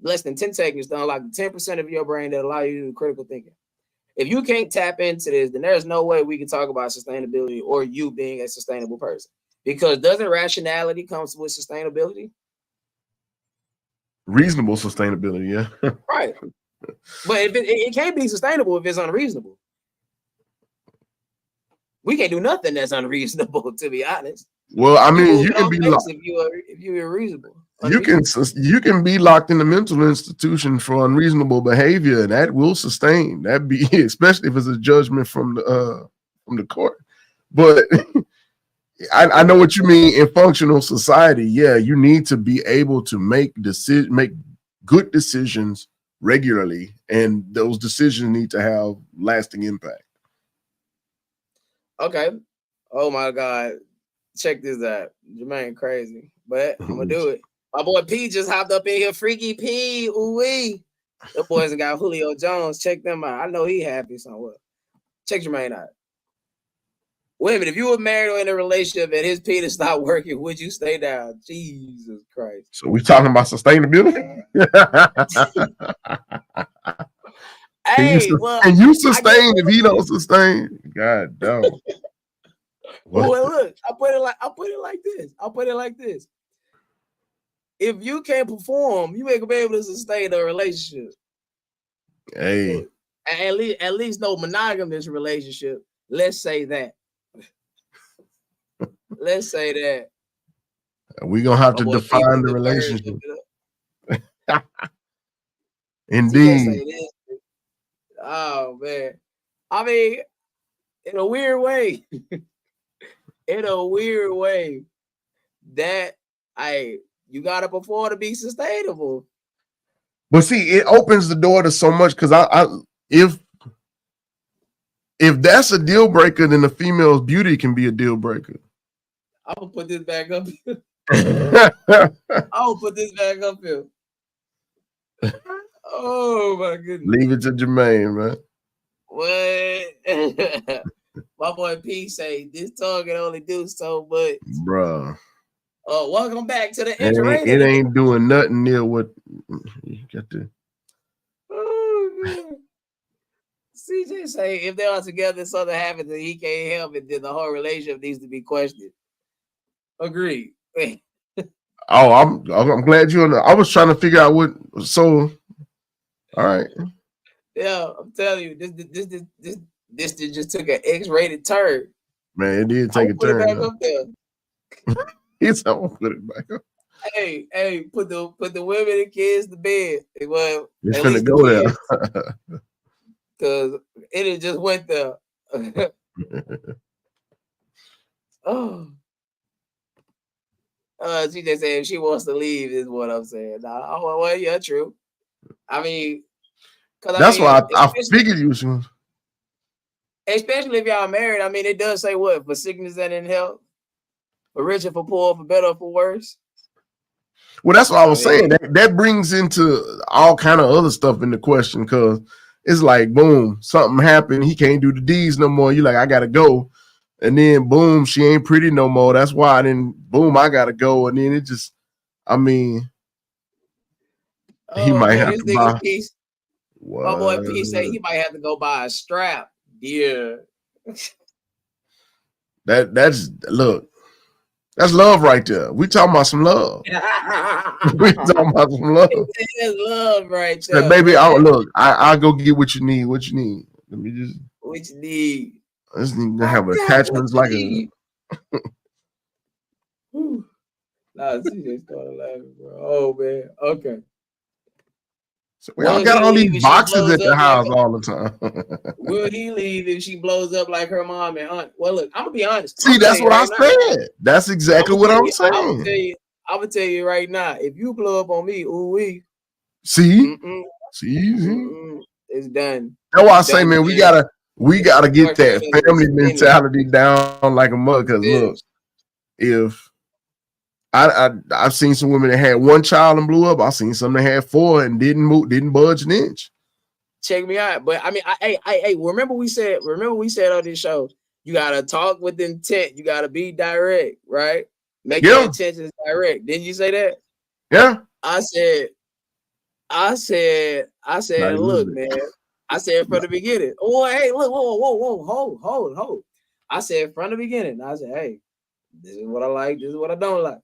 less than 10 seconds to unlock 10% of your brain that allow you to do critical thinking. If you can't tap into this, then there's no way we can talk about sustainability or you being a sustainable person. Because doesn't rationality comes with sustainability? Reasonable sustainability, yeah. Right. But if it can't be sustainable if it's unreasonable. We can't do nothing that's unreasonable, to be honest. Well, I mean, you can be locked if you're unreasonable. You can be locked in a mental institution for unreasonable behavior, and that will sustain. That be especially if it's a judgment from the court. But I know what you mean in functional society. Yeah, you need to be able to make good decisions regularly, and those decisions need to have lasting impact. Okay. Oh my God. Check this out. Jermaine crazy. But I'm gonna do it. My boy P just hopped up in here. Freaky P. Ooh-wee. The boys got Julio Jones. Check them out. I know he happy somewhere. Check Jermaine out. Women, if you were married or in a relationship and his penis stopped working, would you stay down? Jesus Christ. So we talking about sustainability? Can you sustain if he don't sustain? God damn. Well, look, I'll put it like this. If you can't perform, you ain't gonna be able to sustain a relationship. Hey. At least no monogamous relationship. Let's say that. Let's say that. We're gonna have to define the relationship. Indeed. Oh man. I mean, in a weird way, that you gotta perform to be sustainable. But see, it opens the door to so much, because if that's a deal breaker, then the female's beauty can be a deal breaker. I'm gonna put this back up here. Oh my goodness. Leave it to Jermaine, man. What? My boy P say this tongue can only do so much. Bruh. Welcome back to the it ain't doing nothing near what you got to. Oh, CJ say if they are together, something happens and he can't help it, then the whole relationship needs to be questioned. Agreed. Oh, I'm glad you. I was trying to figure out what. So, all right. Yeah, I'm telling you, this just took an X-rated turn. Man, it did take a turn. Put it back up there. He's gonna put it back up. Hey, put the women and kids to bed. Well, it's gonna go there because it just went there. Oh. She just said if she wants to leave, is what I'm saying. Well, yeah, true. I mean, that's why I figured you was. Especially if y'all married. I mean, it does say what? For sickness and in health, for rich or for poor, for better or for worse. Well, that's what I was saying. That brings into all kind of other stuff in the question, because it's like, boom, something happened. He can't do the deeds no more. You like, I gotta go, and then boom, she ain't pretty no more. That's why. Then boom, I gotta go, and then it just, I mean, he might have to buy. My boy P say he might have to go buy a strap. Yeah. That's look. That's love right there. We talking about some love. We talking about some love. It's love right there. Baby, I'll go get what you need. What you need? Let me just. What you need? I just need to have attachments like a. Nah, CJ started laughing, bro. Oh man. Okay. So I got all these boxes at the house all the time. Will he leave if she blows up like her mom and aunt? Well, look, I'm gonna be honest. See, that's what I said. That's exactly what I'm saying. I'm gonna tell you right now. If you blow up on me, ooh-wee. See, it's done. That's why I say, man, we gotta get that family mentality down like a mother. Because look, if I've seen some women that had one child and blew up. I've seen some that had four and didn't budge an inch. Check me out. But I mean, I remember we said on this show, you gotta talk with intent. You gotta be direct, right? Make your intentions direct. Didn't you say that? Yeah. I said, look, man. I said from the beginning. Oh, hey, look, whoa, hold. I said from the beginning. I said, hey, this is what I like. This is what I don't like.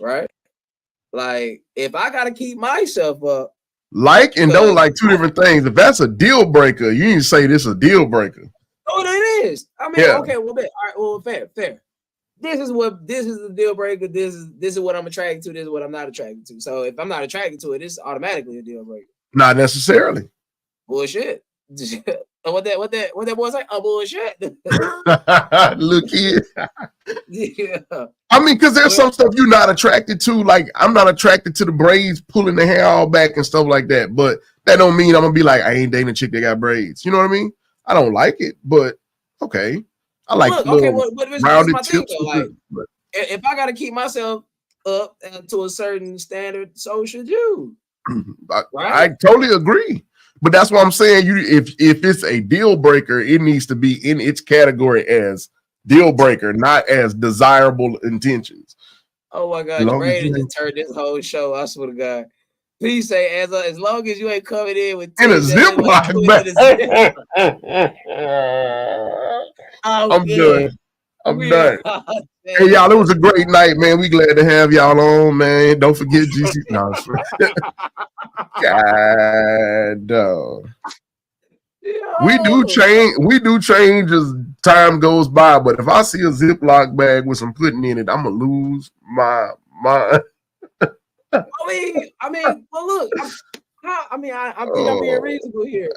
Right? Like, if I gotta keep myself up, like and don't like two different things. If that's a deal breaker, you need to say this is a deal breaker. Oh, that is. I mean, okay, well, all right, well, fair. This is the deal breaker. This is what I'm attracted to. This is what I'm not attracted to. So if I'm not attracted to it, it's automatically a deal breaker. Not necessarily. Bullshit. What that boy say? Oh, bullshit. Look here. Yeah. I mean, because there's some stuff you're not attracted to. Like, I'm not attracted to the braids, pulling the hair all back and stuff like that. But that don't mean I'm gonna be like, I ain't dating a chick that got braids. You know what I mean? I don't like it, but okay. I like rounded tips. Like, if I gotta keep myself up to a certain standard, so should you. Right? I totally agree. But that's what I'm saying. If it's a deal breaker, it needs to be in its category as deal breaker, not as desirable intentions. Oh my God, you're ready to turn this whole show. I swear to God. Please say as long as you ain't coming in with in a Ziploc bag. I'm done. Hey y'all, it was a great night, man. We glad to have y'all on, man. Don't forget GC. No, God, we do change as time goes by, but if I see a Ziploc bag with some pudding in it, I'm gonna lose my mind. I mean, well, look, I think I'm being reasonable here.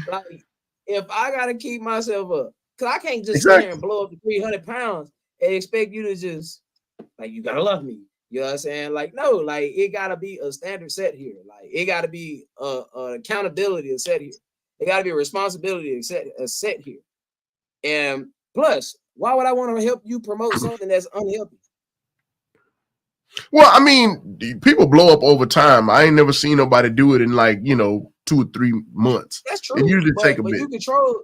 Like, if I gotta keep myself up, because I can't just sit here and blow up to 300 pounds and expect you to just, like, you gotta love me. You know what I'm saying? Like, no, like, it gotta be a standard set here. Like, it gotta be an accountability set here. It gotta be a responsibility set here. And plus, why would I want to help you promote something that's unhealthy? Well, I mean, people blow up over time. I ain't never seen nobody do it in 2 or 3 months. That's true. It usually take a bit. You control.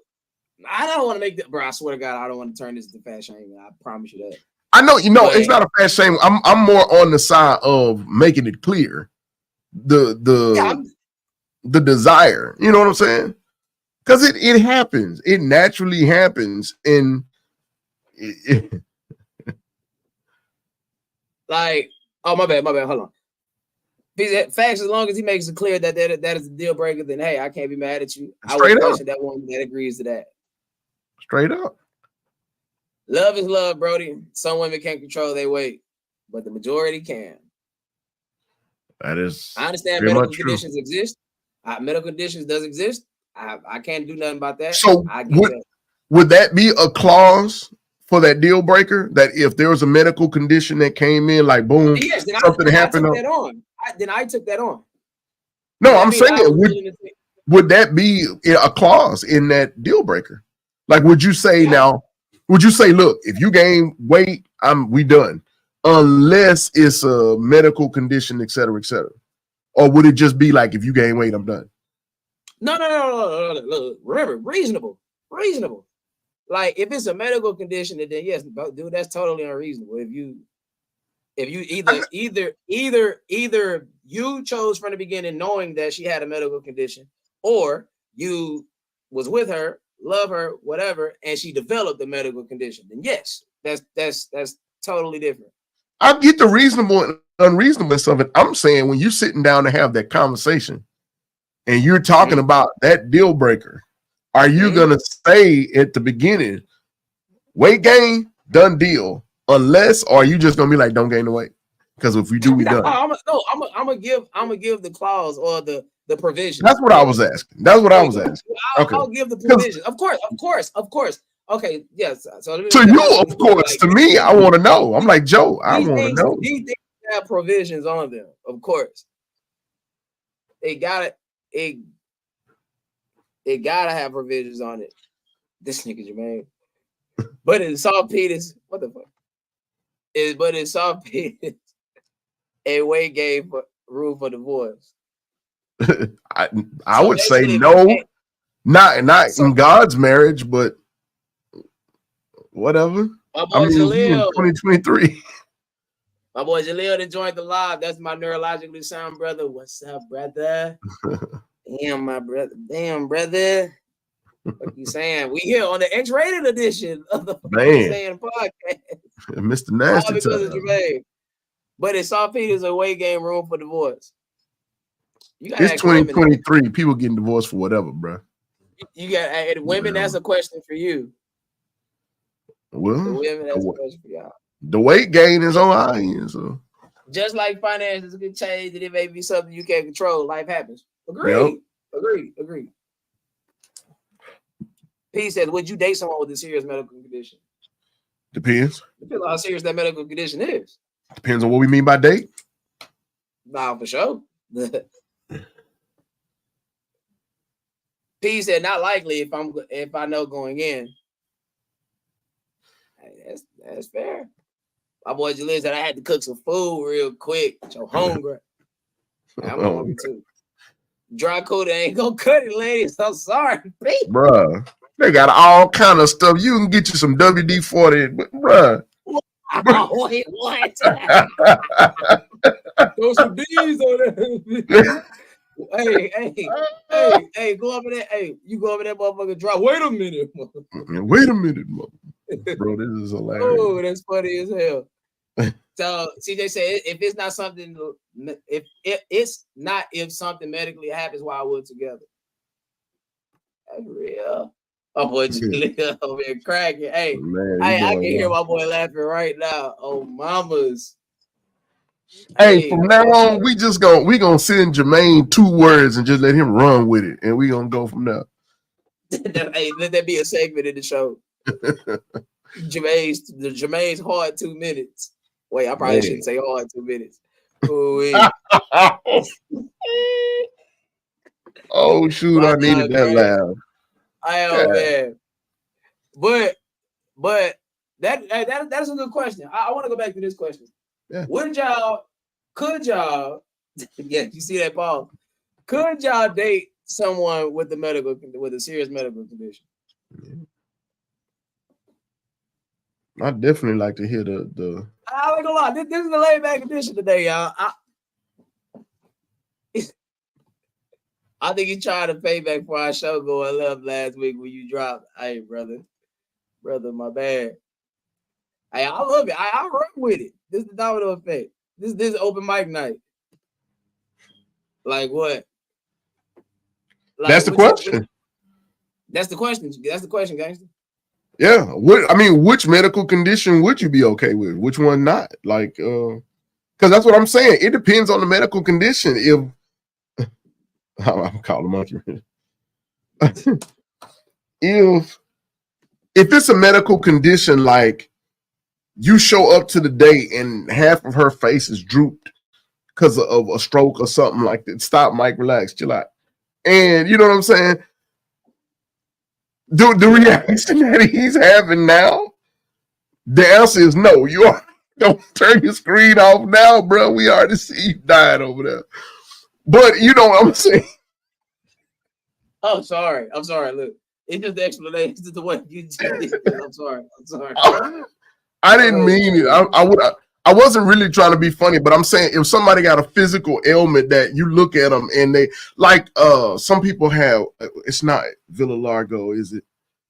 I don't want to make that, bro. I swear to God, I don't want to turn this into fast shaming. I promise you that. I know, it's not a fast shame. I'm more on the side of making it clear the desire. You know what I'm saying? Because it happens. It naturally happens, and like, oh my bad. Hold on. Facts, as long as he makes it clear that is a deal breaker, then hey, I can't be mad at you. I would question that woman that agrees to that. Straight up. Love is love, Brody. Some women can't control their weight, but the majority can. That is. I understand medical conditions exist. Medical conditions does exist. I can't do nothing about that. So would that be a clause for that deal breaker? That if there was a medical condition that came in, like boom, yes, something happened. I took that on. No, I'm saying would that be a clause in that deal breaker? Like, would you say now? Would you say, look, if you gain weight, we done, unless it's a medical condition, et cetera, or would it just be like, if you gain weight, I'm done? No. Remember, reasonable. Like, if it's a medical condition, then yes, dude, that's totally unreasonable. If you either you chose from the beginning knowing that she had a medical condition, or you was with her, love her, whatever, and she developed a medical condition, then yes, that's totally different. I get the reasonable and unreasonableness of it. I'm saying when you're sitting down to have that conversation and you're talking about that deal breaker, are you gonna say at the beginning, weight gain, done deal? Unless, or are you just gonna be like, don't gain the weight? Because if we do, we done. I'm gonna give the clause or the provision. That's what I was asking. Okay. I'll give the provision. Of course. Okay, yes. So you, of course, to me, I want to know. I'm like, Joe, I want to know. These things have provisions on them, of course. It gotta have provisions on it. This nigga Jermaine. But in saltpeter's, what the fuck? But in saltpeter's, a weight gain for room for divorce. I would say no, not in God's marriage, but whatever. My boy Jaleel, 2023. My boy Jaleel that joined the live. That's my neurologically sound brother. What's up, brother? Damn, my brother. Damn, brother. What you saying? We here on the X-rated edition of the saying podcast. Mr. Nasty time. But it's saltpeter's a weight gain room for divorce. It's 2023. People getting divorced for whatever, bro. You got women. That's a question for you. Well, women, that's a question for y'all. The weight gain is on our end, so just like finances can change, and it may be something you can't control. Life happens. Agreed. P says, would you date someone with a serious medical condition? Depends. Depends on how serious that medical condition is. Depends on what we mean by date. Nah, for sure. P said, not likely if I know going in. Hey, that's fair. My boy Jaleel said I had to cook some food real quick. So hungry. I'm hungry too. Dry coat ain't gonna cut it, ladies. I'm sorry, Pete. Bruh. They got all kind of stuff. You can get you some WD-40, bruh. Oh, wait, what? Throw some D's on that. Hey, go over there. Hey, you go over there, motherfucker. Drop. Wait a minute, motherfucker. Bro, this is hilarious. Oh, that's funny as hell. So CJ said, if something medically happens while we're together. That's real. My boy Jaleel over here cracking. Hey, man, I can hear my boy laughing right now. Oh, mamas. Hey, from now on, we gonna send Jermaine 2 words and just let him run with it, and we gonna go from there. Hey, let that be a segment in the show. Jermaine's hard 2 minutes. Wait, I probably shouldn't say hard 2 minutes. Oh shoot, I needed that loud. Man. But that's a good question. I want to go back to this question. Yeah. Could y'all yeah, you see that, Paul? Could y'all date someone with a serious medical condition? I definitely like to hear the I ain't gonna lie. This is the laid back edition today, y'all. I think you tried to pay back for our show going left last week when you dropped. Hey, brother, my bad. Hey, I love it. I run with it. This is the domino effect. This is open mic night. Like what? Like, that's the question. That's the question. That's the question, gangster. Yeah. Which medical condition would you be okay with? Which one not? Like, because that's what I'm saying. It depends on the medical condition. If I'm calling monkey. if it's a medical condition, like you show up to the date and half of her face is drooped because of a stroke or something like that. Stop, Mike, relax, chill out. And you know what I'm saying? Dude, the reaction that he's having now, the answer is no. You are, don't turn your screen off now, bro. We already see you dying over there. But you know what I'm saying? I'm sorry. Look, it's just the explanation to the way you just did. I'm sorry. I didn't mean it. I wasn't really trying to be funny, but I'm saying if somebody got a physical ailment that you look at them and they like some people have, it's not vitiligo, is it?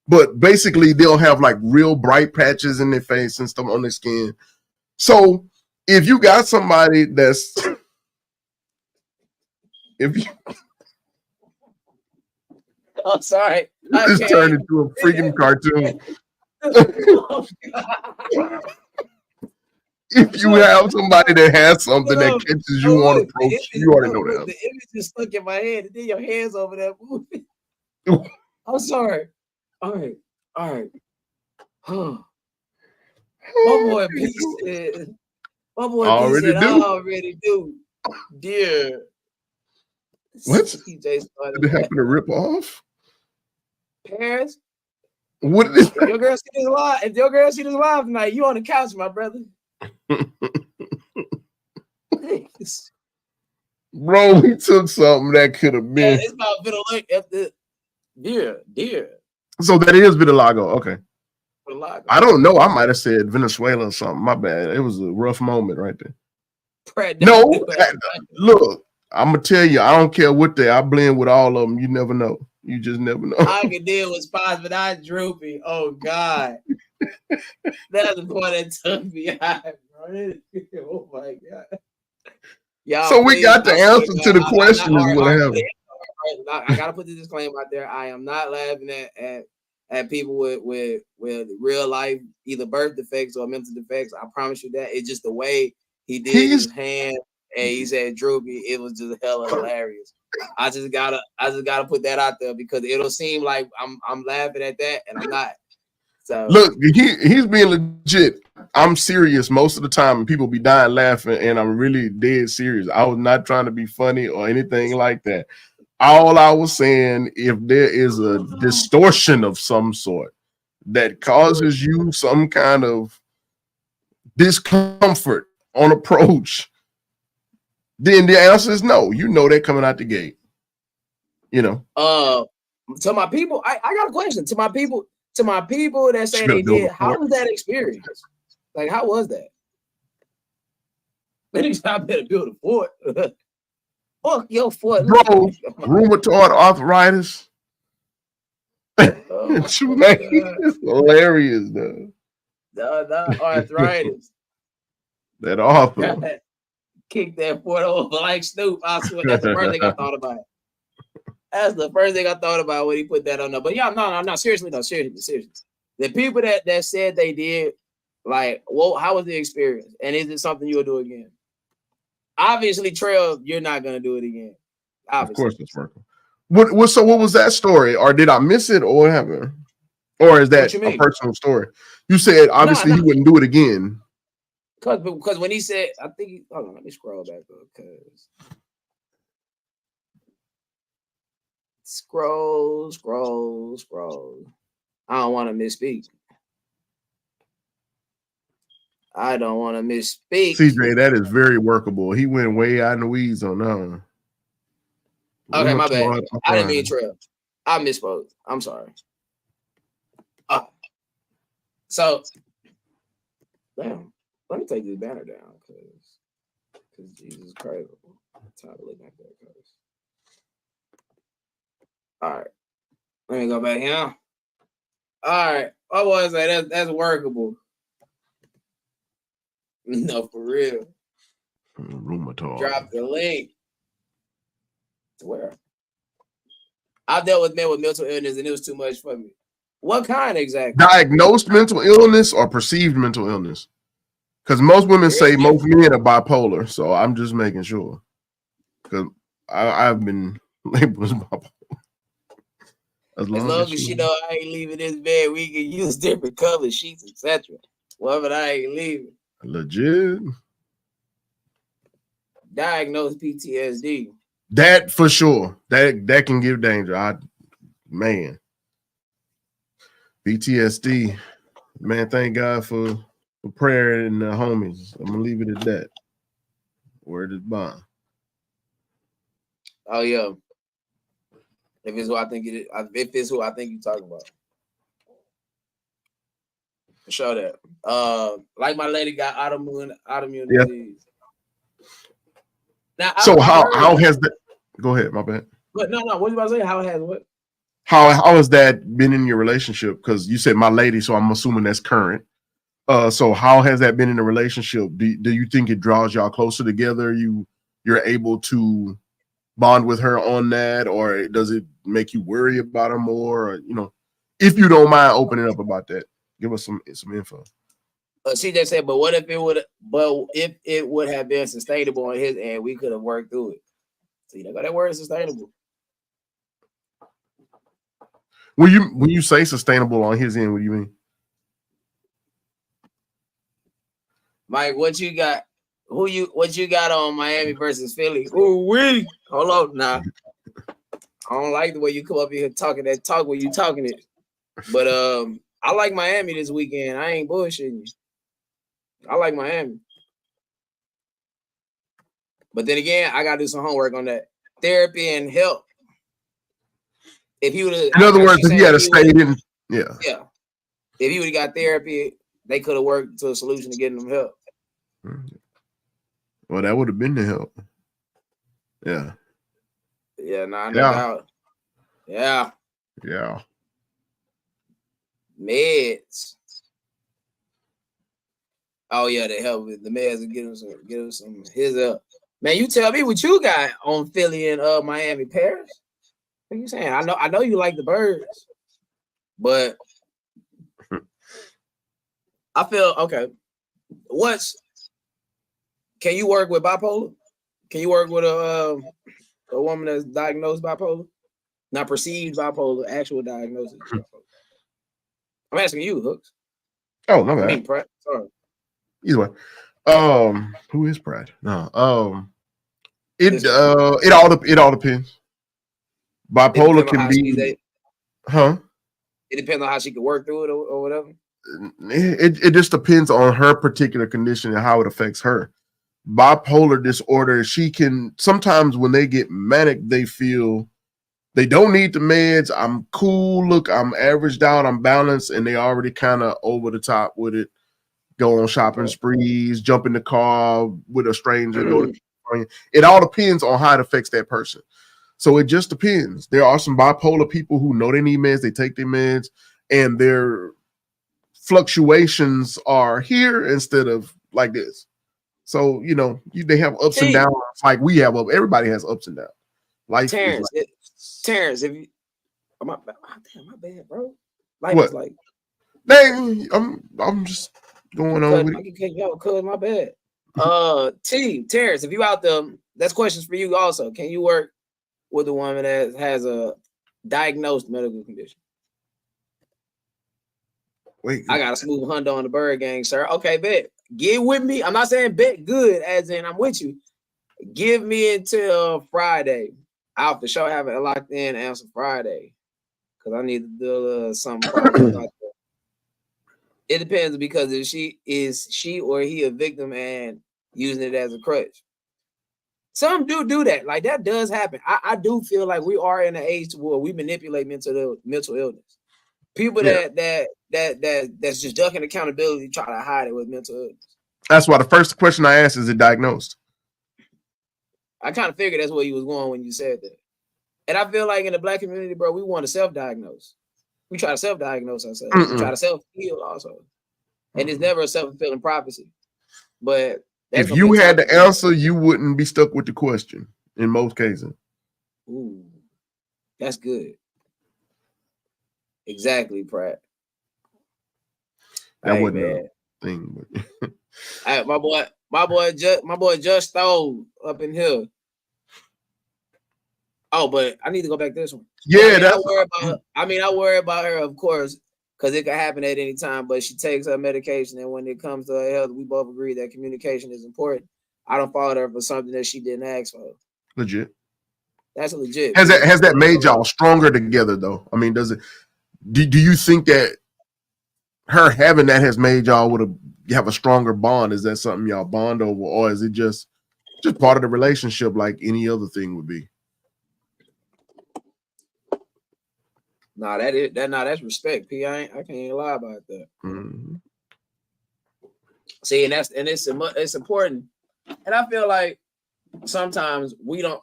But basically they'll have like real bright patches in their face and stuff on their skin. So if you got somebody that's if you I'm sorry. this turned into a freaking cartoon. If you have somebody that has something that catches you on approach, you already know that. The image is stuck in my head, and then your hands over there moving. I'm sorry. All right. My boy B said, I already do. Dear. What? Did it happen to rip off? Paris? What is if your girl see this live tonight, you on the couch, my brother. Bro, we took something that could have been. It's about vitiligo at the dear. So that is vitiligo. Okay. Vitiligo. I don't know. I might have said Venezuela or something. My bad. It was a rough moment right there. Pratt, no, look, I'm gonna tell you, I don't care what I blend with all of them. You never know. You just never know. I can deal with spots, but I droopy. Oh God. That's the point that took me out, bro. Oh my God. Y'all, so we got the answer to the question is what happened. I gotta put the disclaimer out there. I am not laughing at people with real life either birth defects or mental defects. I promise you that. It's just the way he did his hand and he said droopy. It was just hella hilarious. I just gotta put that out there because it'll seem like I'm laughing at that and I'm not. So look, he's being legit. I'm serious most of the time, and people be dying laughing, and I'm really dead serious. I was not trying to be funny or anything like that. All I was saying, if there is a distortion of some sort that causes you some kind of discomfort on approach, then the answer is no. You know that coming out the gate. You know. To my people, I got a question. To my people that say they did, how was that experience? Like, how was that? I better build a fort. Fuck your fort, bro. Rheumatoid arthritis. It's hilarious, though. The arthritis. That author. Kick that fort over like Snoop. I swear, that's the first thing I thought about. That's the first thing I thought about when he put that on there. But yeah, no, seriously. The people that said they did, like, well, how was the experience? And is it something you'll do again? Obviously, Trail, you're not gonna do it again. Obviously. Of course, it's working. What was that story? Or did I miss it, or what happened? Or is that a personal story? You said obviously he wouldn't do it again. Because when he said, I think hold on, let me scroll back up because scroll. I don't want to misspeak. CJ, that is very workable. He went way out in the weeds on that. Okay, my bad. I didn't mean Trail. I misspoke. I'm sorry. So, damn. Let me take this banner down because Jesus Christ. I'm tired of looking at that. All right. Let me go back here. All right. I was like, that's workable. No, for real. Rheumatoid. Drop the link. To where? I've dealt with men with mental illness and it was too much for me. What kind exactly? Diagnosed mental illness or perceived mental illness? Because most women say most men are bipolar, so I'm just making sure. Because I've been labeled as bipolar. As long as you know I ain't leaving this bed, we can use different cover sheets, etc. Whatever, I ain't leaving. Legit. Diagnosed PTSD. That for sure. That can give danger. Man. PTSD. Man, thank God for prayer and the homies. I'm gonna leave it at that. Word is bond. Oh yeah. If it's who I think it is, if it's who I think you're talking about. Show that. Like my lady got autoimmune disease. Now, so how has that? Go ahead, my bad. But no, what you about to say? How has what? How has that been in your relationship? Because you said my lady, so I'm assuming that's current. So how has that been in a relationship? Do you think it draws y'all closer together? You're able to bond with her on that, or does it make you worry about her more? Or, if you don't mind opening up about that, give us some info. She just said, but what if it would have been sustainable on his end, we could have worked through it. So you know that word is sustainable. When you say sustainable on his end, what do you mean? Mike, what you got? What you got on Miami versus Philly? Ooh, hold on now. I don't like the way you come up here talking that talk when you talking it. But I like Miami this weekend. I ain't bullshitting you. I like Miami. But then again, I gotta do some homework on that. Therapy and help. If he would have, in other words, if he had stayed in, yeah. If he would have got therapy, they could have worked to a solution to getting him help. Well, that would have been the help. Yeah. Yeah, no doubt. Yeah. Yeah. Meds. Oh yeah, they help with the meds and give him some his man. You tell me what you got on Philly and Miami, Paris. What are you saying? I know you like the Birds, but I feel okay. Can you work with bipolar? Can you work with a woman that's diagnosed bipolar? Not perceived bipolar, actual diagnosis. I'm asking you, Hooks. Oh, no bad. I mean, Pratt. Sorry. Either way. Who is Pratt? No. It all depends. Bipolar can be, It depends on how she can work through it or whatever. It just depends on her particular condition and how it affects her. Bipolar disorder, she can sometimes when they get manic, they feel they don't need the meds. I'm cool. Look, I'm averaged out. I'm balanced, and they already kind of over the top with it. Go on shopping sprees, jump in the car with a stranger. It all depends on how it affects that person. So it just depends. There are some bipolar people who know they need meds. They take their meds, and their fluctuations are here instead of like this. So they have ups and downs like we have. Everybody has ups and downs. Life Terrence, if you, my bad, bro. Life what? Is like, dang, I'm just going on with it. My bad. Terrence, if you out there, that's questions for you also. Can you work with a woman that has a diagnosed medical condition? Wait, I got a smooth Honda on the Bird Gang, sir. Okay, bet. Get with me. I'm not saying bet good, as in I'm with you. Give me until Friday. I'll for sure have it locked in answer Friday because I need to do something. It depends because if she or he a victim and using it as a crutch. Some do that. Like that does happen. I do feel like we are in an age where we manipulate mental illness. People that's just ducking accountability, try to hide it with mental illness. That's why the first question I asked is it diagnosed? I kind of figured that's where you was going when you said that. And I feel like in the Black community, bro, we want to self-diagnose. We try to self-diagnose ourselves. We try to self-heal also. And it's never a self-fulfilling prophecy. But if you had the answer, you wouldn't be stuck with the question in most cases. Ooh, that's good. Exactly, Pratt. That wasn't a thing. But my boy just stole up in here. Oh, but I need to go back to this one. Yeah, I worry about her, of course, because it could happen at any time. But she takes her medication, and when it comes to her health, we both agree that communication is important. I don't follow her for something that she didn't ask for. Legit. That's legit. Has that made y'all stronger together though? I mean, does it? Do you think that her having that has made y'all have a stronger bond? Is that something y'all bond over, or is it just part of the relationship like any other thing would be? Nah, that's respect, P. I can't even lie about that. Mm-hmm. See, and it's important, and I feel like sometimes we don't.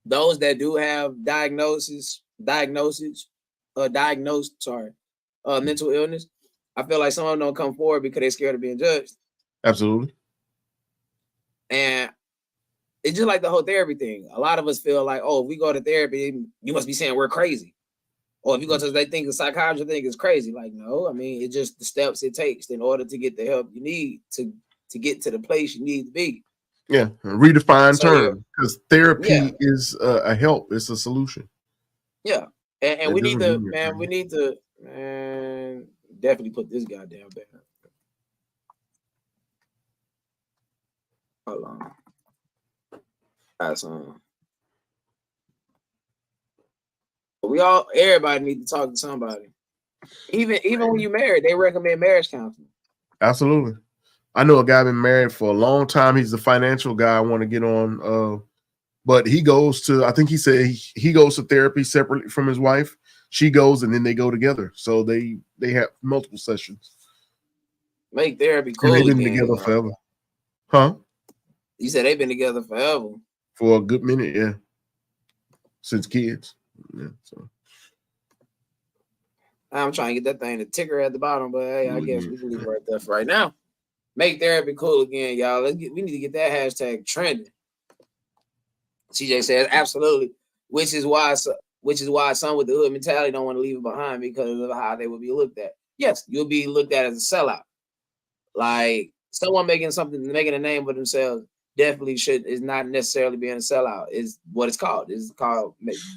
Those that do have diagnosed mental illness, I feel like some of them don't come forward because they're scared of being judged. Absolutely. And it's just like the whole therapy thing. A lot of us feel like, oh, if we go to therapy, you must be saying we're crazy. Or if you go to, they think the psychiatrist think is crazy. Like, no, I mean, it's just the steps it takes in order to get the help you need to get to the place you need to be. Yeah, redefine term, because therapy is a help. It's a solution. Yeah, and we need to definitely put this guy down back. Hold on. That's everybody need to talk to somebody. Even when you're married, they recommend marriage counseling. Absolutely. I know a guy been married for a long time. He's the financial guy I want to get on. But he goes to, I think he said he goes to therapy separately from his wife. She goes and then they go together. So they have multiple sessions. Make therapy cool. And they've been together forever. Huh? You said they've been together forever. For a good minute, yeah. Since kids. Yeah, so. I'm trying to get that thing to ticker at the bottom, but hey, I guess we can leave it right there for right now. Make therapy cool again, y'all. We need to get that hashtag trending. CJ says absolutely, which is why some with the hood mentality don't want to leave it behind because of how they would be looked at. Yes, you'll be looked at as a sellout. Like someone making a name for themselves definitely is not necessarily being a sellout. Is what it's called. It's called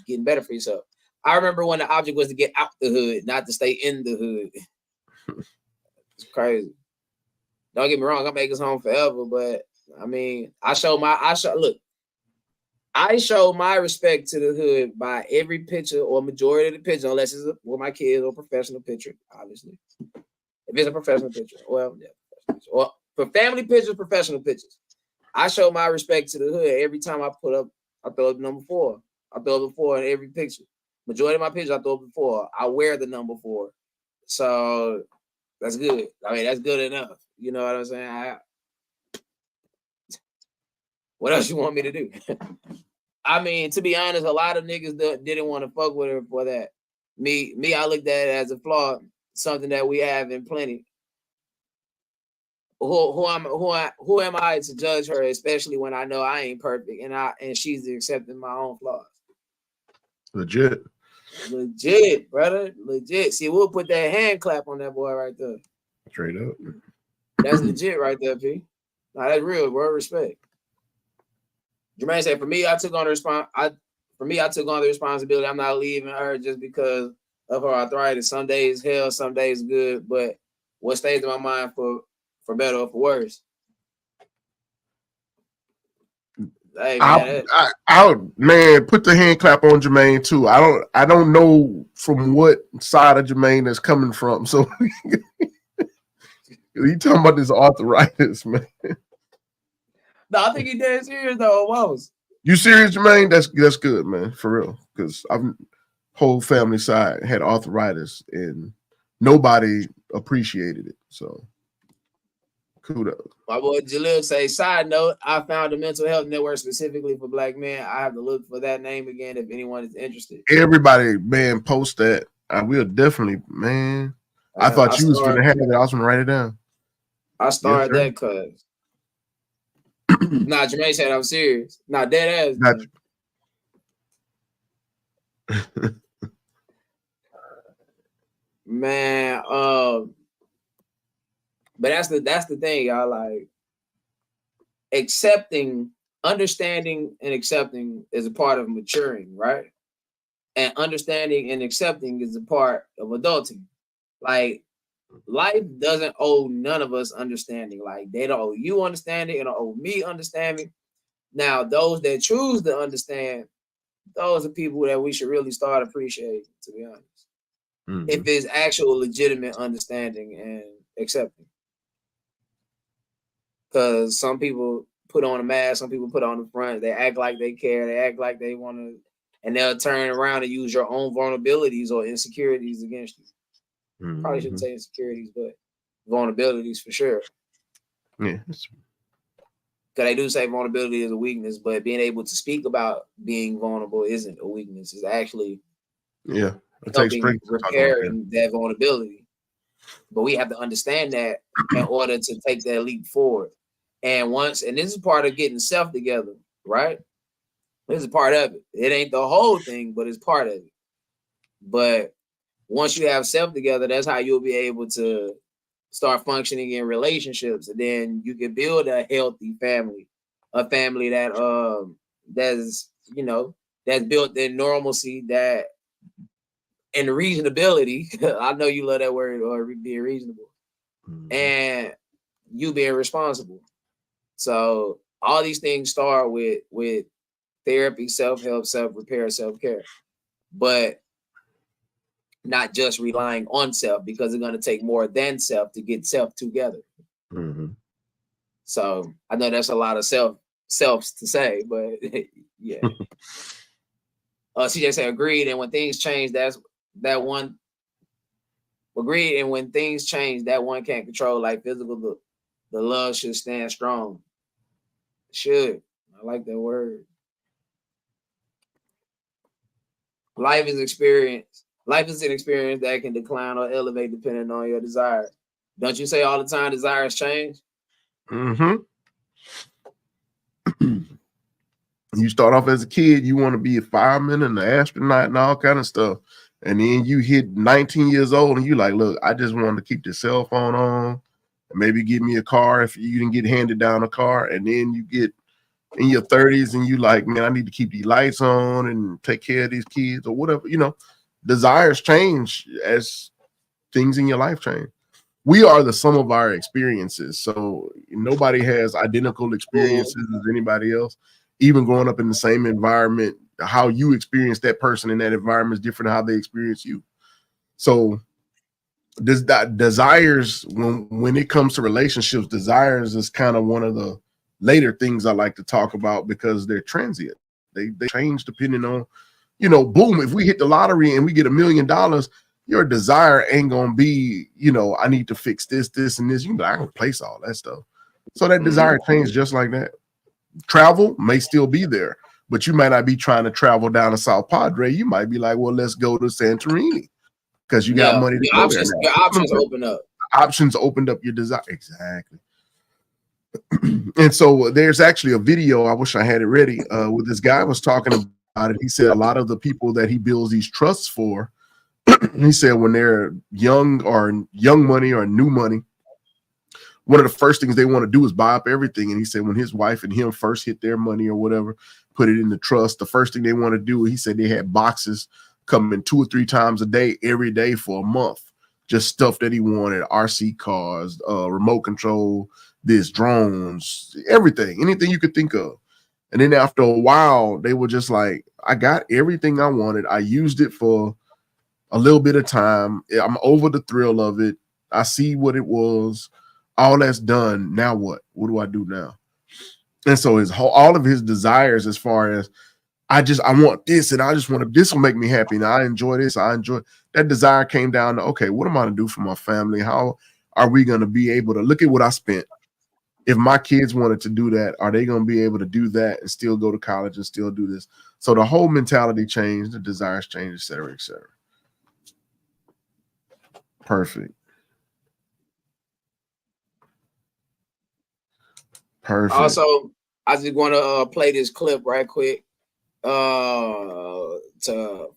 getting better for yourself. I remember when the object was to get out the hood, not to stay in the hood. It's crazy. Don't get me wrong, I'm making this home forever, but I mean, I show my respect to the hood by every picture or majority of the picture, unless it's with my kids or professional picture, obviously. If it's a professional picture, well, yeah. Or for family pictures, professional pictures. I show my respect to the hood every time I throw up number 4. I throw up the 4 in every picture. Majority of my pictures, I throw up the 4. I wear the number 4. So that's good. I mean, that's good enough. You know what I'm saying? What else you want me to do? I mean, to be honest, a lot of niggas didn't want to fuck with her for that. Me, I looked at it as a flaw, something that we have in plenty. Who am I to judge her, especially when I know I ain't perfect and she's accepting my own flaws. Legit, brother, legit. See, we'll put that hand clap on that boy right there. Straight up. That's legit right there, P. Now that's real, bro. Respect. Jermaine said, for me, I took on the responsibility. I'm not leaving her just because of her arthritis. Some days hell, some days good. But what stays in my mind for better or for worse? Hey, man, put the hand clap on Jermaine too. I don't know from what side of Jermaine is coming from. So you talking about this arthritis, man? No, I think he dead serious though. Almost. You serious, Jermaine? That's good, man. For real, because I've whole family side had arthritis and nobody appreciated it. So kudos. My boy Jalil say, side note, I found a mental health network specifically for Black men. I have to look for that name again if anyone is interested. Everybody, man, post that. I will definitely, man. I thought you was going to have it. I was going to write it down. I started that because. Nah, Jermaine said I'm serious. Nah, dead ass. Man, but that's the thing, y'all. Like understanding and accepting is a part of maturing, right? And understanding and accepting is a part of adulting. Like life doesn't owe none of us understanding. Like they don't owe you understanding, and don't owe me understanding. Now, those that choose to understand, those are people that we should really start appreciating, to be honest. if it's actual legitimate understanding and accepting. Because some people put on a mask, some people put on the front, they act like they care, they act like they want to, and they'll turn around and use your own vulnerabilities or insecurities against you. Probably shouldn't say insecurities, but vulnerabilities for sure. Yeah. Because they do say vulnerability is a weakness, but being able to speak about being vulnerable isn't a weakness. It's actually it takes strength repairing that vulnerability. But we have to understand that in order to take that leap forward. And this is part of getting self together, right? This is part of it. It ain't the whole thing, but it's part of it. But once you have self together, that's how you'll be able to start functioning in relationships, and then you can build a healthy family, a family that that's built in normalcy, that and reasonability. I know you love that word, or being reasonable, and you being responsible. So all these things start with therapy, self-help, self-repair, self-care, but not just relying on self, because it's going to take more than self to get self together. So I know that's a lot of selves to say, but yeah. CJ said agreed, and when things change, that one agreed, and when things change, that one can't control, like physical, the love should stand strong. Should. I like that word. Life is an experience that can decline or elevate depending on your desire. Don't you say all the time desires change? You start off as a kid, you want to be a fireman and an astronaut and all kind of stuff. And then you hit 19 years old and you like, look, I just want to keep the cell phone on and maybe give me a car if you didn't get handed down a car. And then you get in your 30s and you like, man, I need to keep these lights on and take care of these kids or whatever. Desires change as things in your life change. We are the sum of our experiences. So nobody has identical experiences as anybody else. Even growing up in the same environment, how you experience that person in that environment is different than how they experience you. So desires, when it comes to relationships, desires is kind of one of the later things I like to talk about, because they're transient. They change depending on, boom, if we hit the lottery and we get $1 million, your desire ain't gonna be, I need to fix this, and this. You can be like, I can replace all that stuff. So that desire changes just like that. Travel may still be there, but you might not be trying to travel down to South Padre. You might be like, well, let's go to Santorini because you got money to go there. Your options open up. Options opened up your desire. Exactly. And so there's actually a video, I wish I had it ready, where this guy was talking about it. He said a lot of the people that he builds these trusts for, he said when they're young money or new money, one of the first things they want to do is buy up everything. And he said when his wife and him first hit their money or whatever, put it in the trust, the first thing they want to do, he said they had boxes coming 2 or 3 times a day, every day for a month. Just stuff that he wanted, RC cars, remote control, this, drones, everything, anything you could think of. And then after a while, they were just like, I got everything I wanted. I used it for a little bit of time. I'm over the thrill of it. I see what it was. All that's done. Now what? What do I do now? And so all of his desires, as far as I want this, and I just want to, this will make me happy. Now I enjoy this. I enjoy that desire came down to, okay, what am I going to do for my family? How are we going to be able to look at what I spent? If my kids wanted to do that, are they going to be able to do that and still go to college and still do this? So the whole mentality changed, the desires changed, et cetera, et cetera. Perfect. Perfect. Also, I just want to play this clip right quick for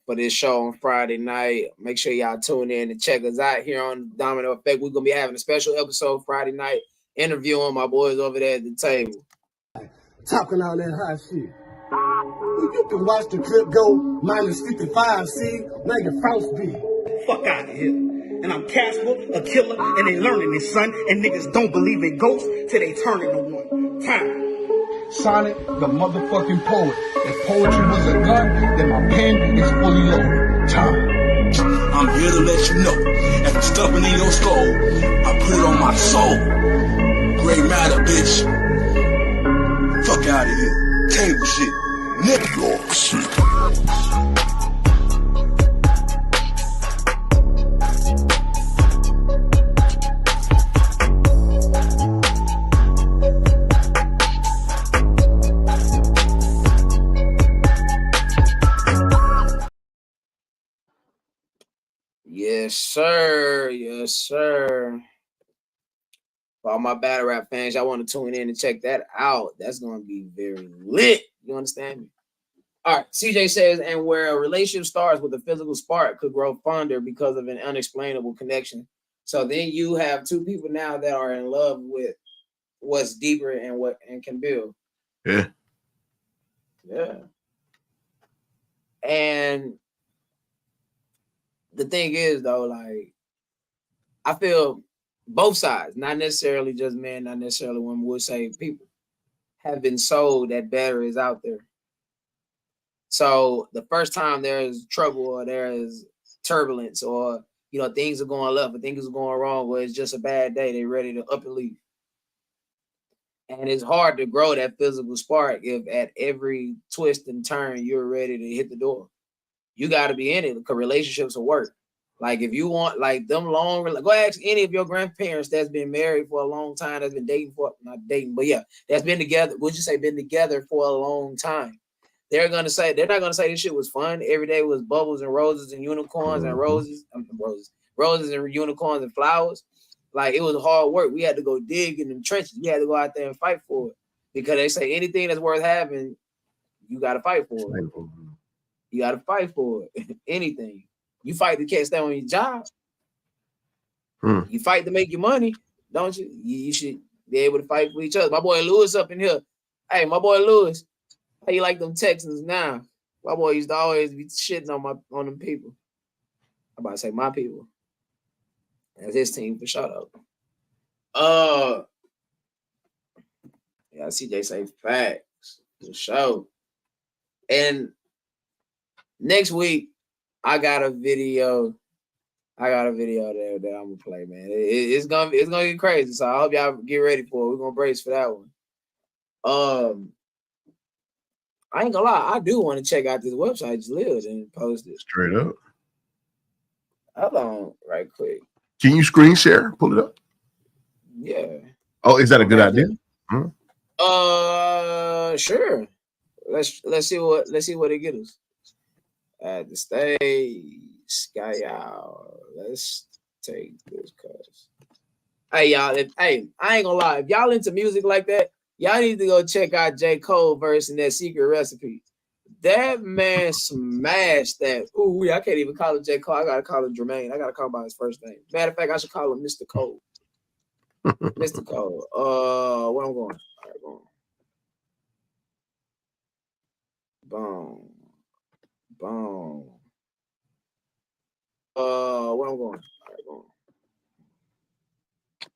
this show on Friday night. Make sure y'all tune in and check us out here on Domino Effect. We're gonna be having a special episode Friday night, interviewing my boys over there at the table. Talking all that hot shit. You can watch the clip go -55. See, like a frostbite. Fuck out of here. And I'm Casper, a killer, and they learning this, son. And niggas don't believe in ghosts till they turn into one. Time. Sonic, the motherfucking poet. If poetry was a gun, then my pen is fully loaded. Time. I'm here to let you know. If I'm stuffing in your skull, I put it on my soul. Great matter, bitch. Fuck out of here. Table shit. Nigga. Dog shit. Yes, sir. Yes, sir. For all my battle rap fans, y'all want to tune in and check that out. That's going to be very lit. You understand me? All right. CJ says, and where a relationship starts with a physical spark could grow fonder because of an unexplainable connection. So then you have two people now that are in love with what's deeper and can build. Yeah. Yeah. And the thing is, though, like, I feel both sides, not necessarily just men, not necessarily women, would say people have been sold that better is out there. So the first time there is trouble or there is turbulence or, you know, things are going left or things are going wrong or it's just a bad day, they're ready to up and leave. And it's hard to grow that physical spark if at every twist and turn you're ready to hit the door. You got to be in it because relationships will work. Like if you want like them long, go ask any of your grandparents that's been married for a long time, that's been dating for, not dating, but yeah, that's been together. Would you say been together for a long time? They're not gonna say this shit was fun. Every day was bubbles and roses and unicorns and roses and unicorns and flowers. Like it was hard work. We had to go dig in them trenches. We had to go out there and fight for it because they say anything that's worth having, you got to fight for it. You got to fight for it. Anything. You fight to catch that on your job. You fight to make your money, don't you? You should be able to fight for each other. My boy Lewis up in here. Hey, my boy Lewis, how you like them Texans now? My boy used to always be shitting on them people. I'm about to say my people. That's his team for shut up. Yeah, CJ say facts for sure. And next week, I got a video there that I'm gonna play, man. It's gonna get crazy. So I hope y'all get ready for it. We're gonna brace for that one. I ain't gonna lie, I do want to check out this website just lived and post it. Straight up. Hold on, right quick. Can you screen share? Pull it up. Yeah. Oh, is that a good idea? Sure. Let's see what it gets us. At the stage, sky out. Let's take this cause. Hey y'all, I ain't gonna lie. If y'all into music like that, y'all need to go check out J. Cole verse in that Secret Recipe. That man smashed that. Ooh, I can't even call him J. Cole. I gotta call him Jermaine. I gotta call him by his first name. Matter of fact, I should call him Mr. Cole. Mr. Cole. Where I'm going? All right, going. Boom. Boom. Where I'm going? All right, going.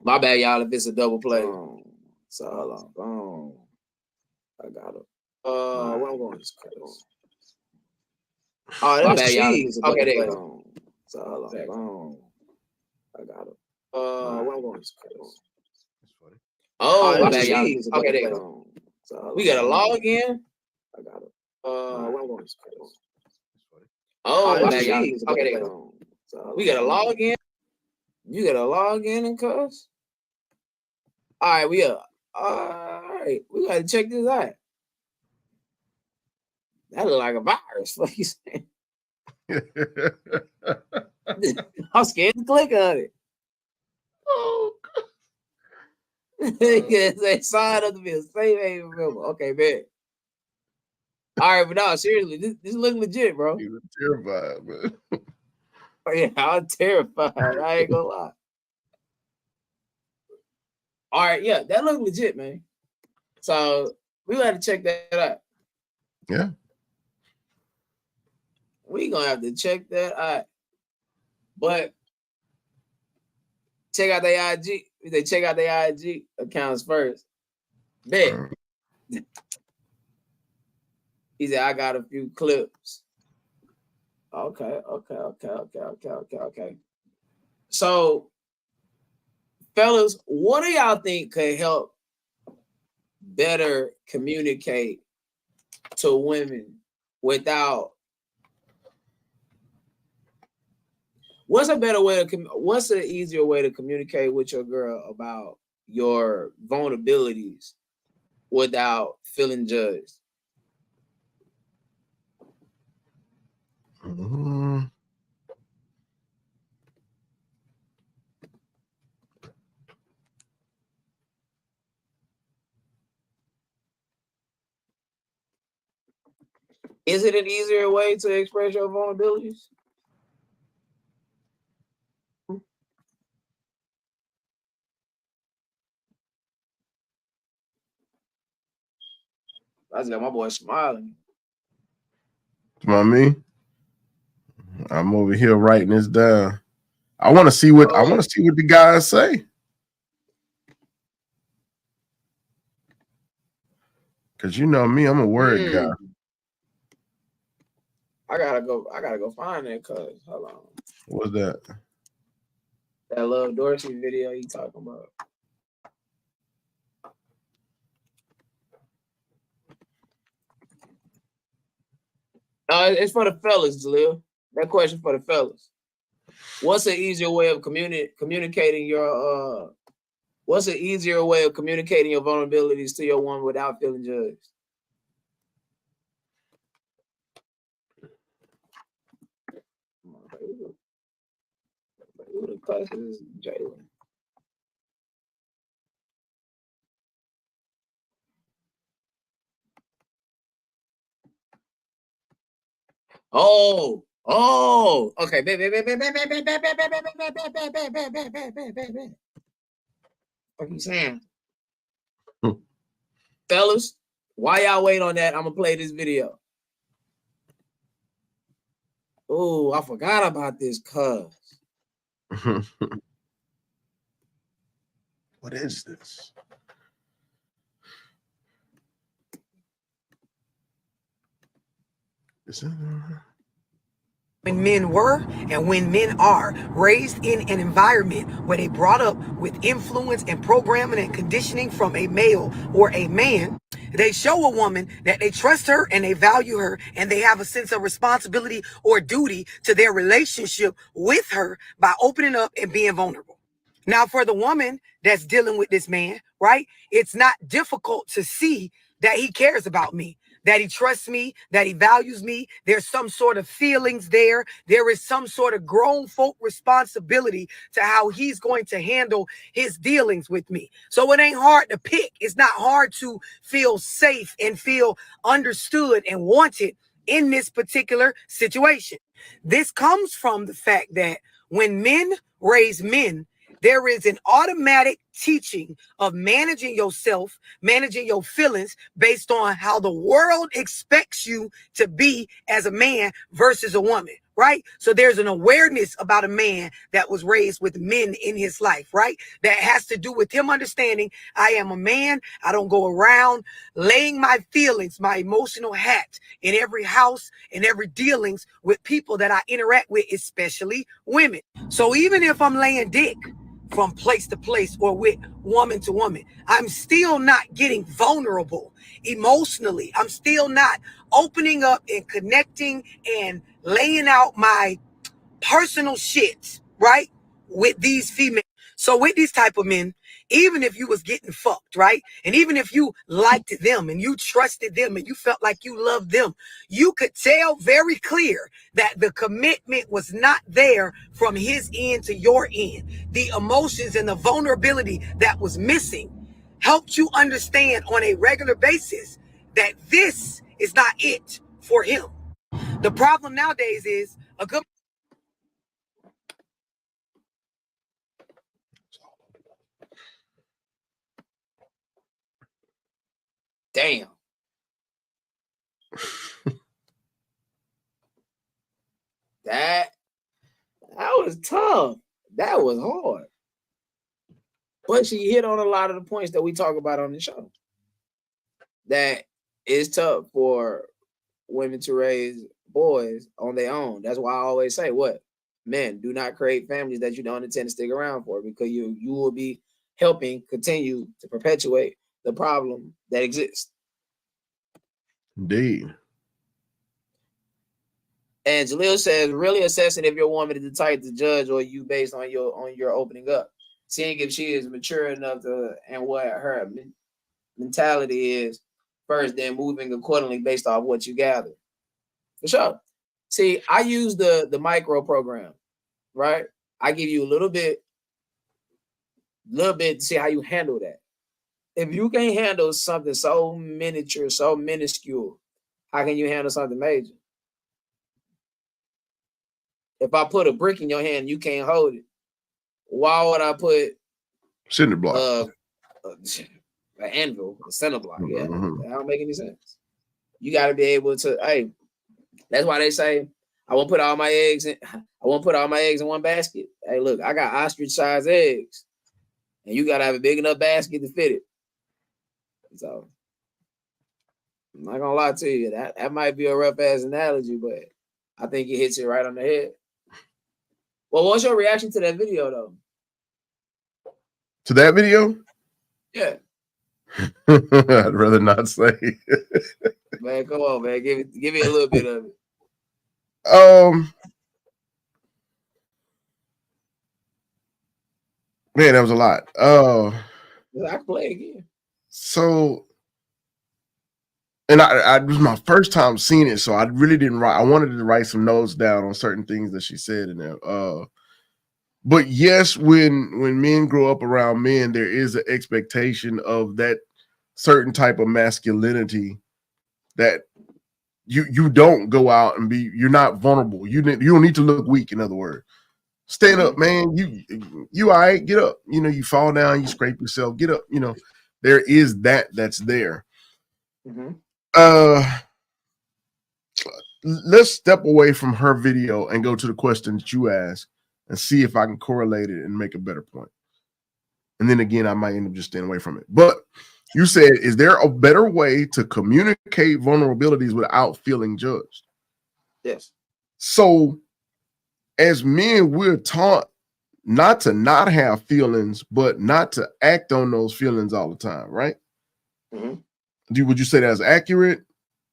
My bad, y'all, if it's a double play. Boom. So hold on. Boom. I got it. Where I'm going? Oh, that's bad, y'all. If it's a double play. There you go. So hold on. Boom. I got it. Where I'm going? That's funny. Oh, my bad, y'all. Okay, there you go. So we got a log in. I got it. Where I'm going? Oh, my bad, y'all. Okay, there you go. So we got a log in. You got a log in and cuss. All right, we up. All right, we gotta check this out. That look like a virus. What you saying? I'm scared to click on it. Oh, Yes, they signed up to be a safe haven member. Okay, man. All right, but no, seriously, this look legit, bro. you were terrified, man. Oh, yeah, I'm terrified. I ain't gonna lie. All right, yeah, that look legit, man. So we gotta check that out. Yeah. We gonna have to check that out. But check out their IG. They check out their IG accounts first. Bet. He said, I got a few clips. Okay. So, fellas, what do y'all think could help better communicate to women without? What's a better way to? What's an easier way to communicate with your girl about your vulnerabilities without feeling judged? Is it an easier way to express your vulnerabilities? I just got my boy smiling. About me? I'm over here writing this down. I want to see what the guys say. Cause you know me, I'm a word guy. I gotta go find that. Cause hold on. What's that? That Love Dorsey video you talking about? It's for the fellas, Jalil. That question for the fellas. What's an easier way of communicating your What's an easier way of communicating your vulnerabilities to your woman without feeling judged? Who the cuss is Jalen? Okay. What you saying? Fellas, while y'all wait on that, I'm gonna play this video. Oh, I forgot about this cuz. What is this? When men were and when men are raised in an environment where they brought up with influence and programming and conditioning from a male or a man, they show a woman that they trust her and they value her and they have a sense of responsibility or duty to their relationship with her by opening up and being vulnerable. Now, for the woman that's dealing with this man, right, it's not difficult to see that he cares about me, that he trusts me, that he values me. There's some sort of feelings there. There is some sort of grown folk responsibility to how he's going to handle his dealings with me. So it ain't hard to pick. It's not hard to feel safe and feel understood and wanted in this particular situation. This comes from the fact that when men raise men, there is an automatic teaching of managing yourself, managing your feelings based on how the world expects you to be as a man versus a woman, right? So there's an awareness about a man that was raised with men in his life, right? That has to do with him understanding I am a man. I don't go around laying my feelings, my emotional hat in every house and every dealings with people that I interact with, especially women. So even if I'm laying dick from place to place or with woman to woman, I'm still not getting vulnerable emotionally. I'm still not opening up and connecting and laying out my personal shit, right, with these females. So with these type of men, even if you was getting fucked, right, and even if you liked them and you trusted them and you felt like you loved them, you could tell very clear that the commitment was not there from his end to your end. The emotions and the vulnerability that was missing helped you understand on a regular basis that this is not it for him. The problem nowadays is a good Damn. That was tough. That was hard. But she hit on a lot of the points that we talk about on the show. That is tough for women to raise boys on their own. That's why I always say, what? Men, do not create families that you don't intend to stick around for, because you will be helping continue to perpetuate the problem that exists. Indeed. And Jaleel says, really assessing if your woman is the type to judge or you based on your opening up, seeing if she is mature enough to and what her mentality is first, then moving accordingly based off what you gather. For sure. See, I use the micro program, right? I give you a little bit to see how you handle that. If you can't handle something so miniature, so minuscule, how can you handle something major? If I put a brick in your hand and you can't hold it, why would I put cinder block? An anvil, a cinder block? Yeah, Mm-hmm. that don't make any sense. You got to be able to. Hey, that's why they say I won't put all my eggs in. I won't put all my eggs in one basket. Hey, look, I got ostrich-sized eggs, and you got to have a big enough basket to fit it. So I'm not gonna lie to you. That might be a rough ass analogy, but I think it hits it right on the head. Well, what's your reaction to that video, though? To that video? Yeah. I'd rather not say. Man, come on, man. Give me a little bit of it. Man, that was a lot. I can play again. So, and I it was my first time seeing it, so I really didn't write. I wanted to write some notes down on certain things that she said in there. But yes, when men grow up around men, there is an expectation of that certain type of masculinity that you don't go out and you're not vulnerable. You don't need to look weak. In other words, stand up, man. You all right? Get up. You know, you fall down, you scrape yourself. Get up. You know, there is that's there. Let's step away from her video and go to the question that you asked and see if I can correlate it and make a better point. And then again, I might end up just staying away from it. But you said, is there a better way to communicate vulnerabilities without feeling judged? Yes. So as men, we're taught not to not have feelings, but not to act on those feelings all the time, right? Would you say that's accurate?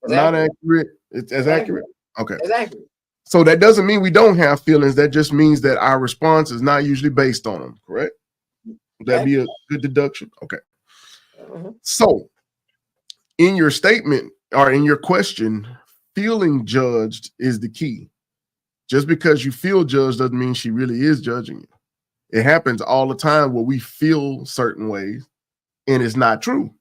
Not accurate? It's as accurate? Okay. It's accurate. So that doesn't mean we don't have feelings. That just means that our response is not usually based on them, correct? Would that be a good deduction? Okay. So in your statement or in your question, feeling judged is the key. Just because you feel judged doesn't mean she really is judging you. It happens all the time where we feel certain ways and it's not true.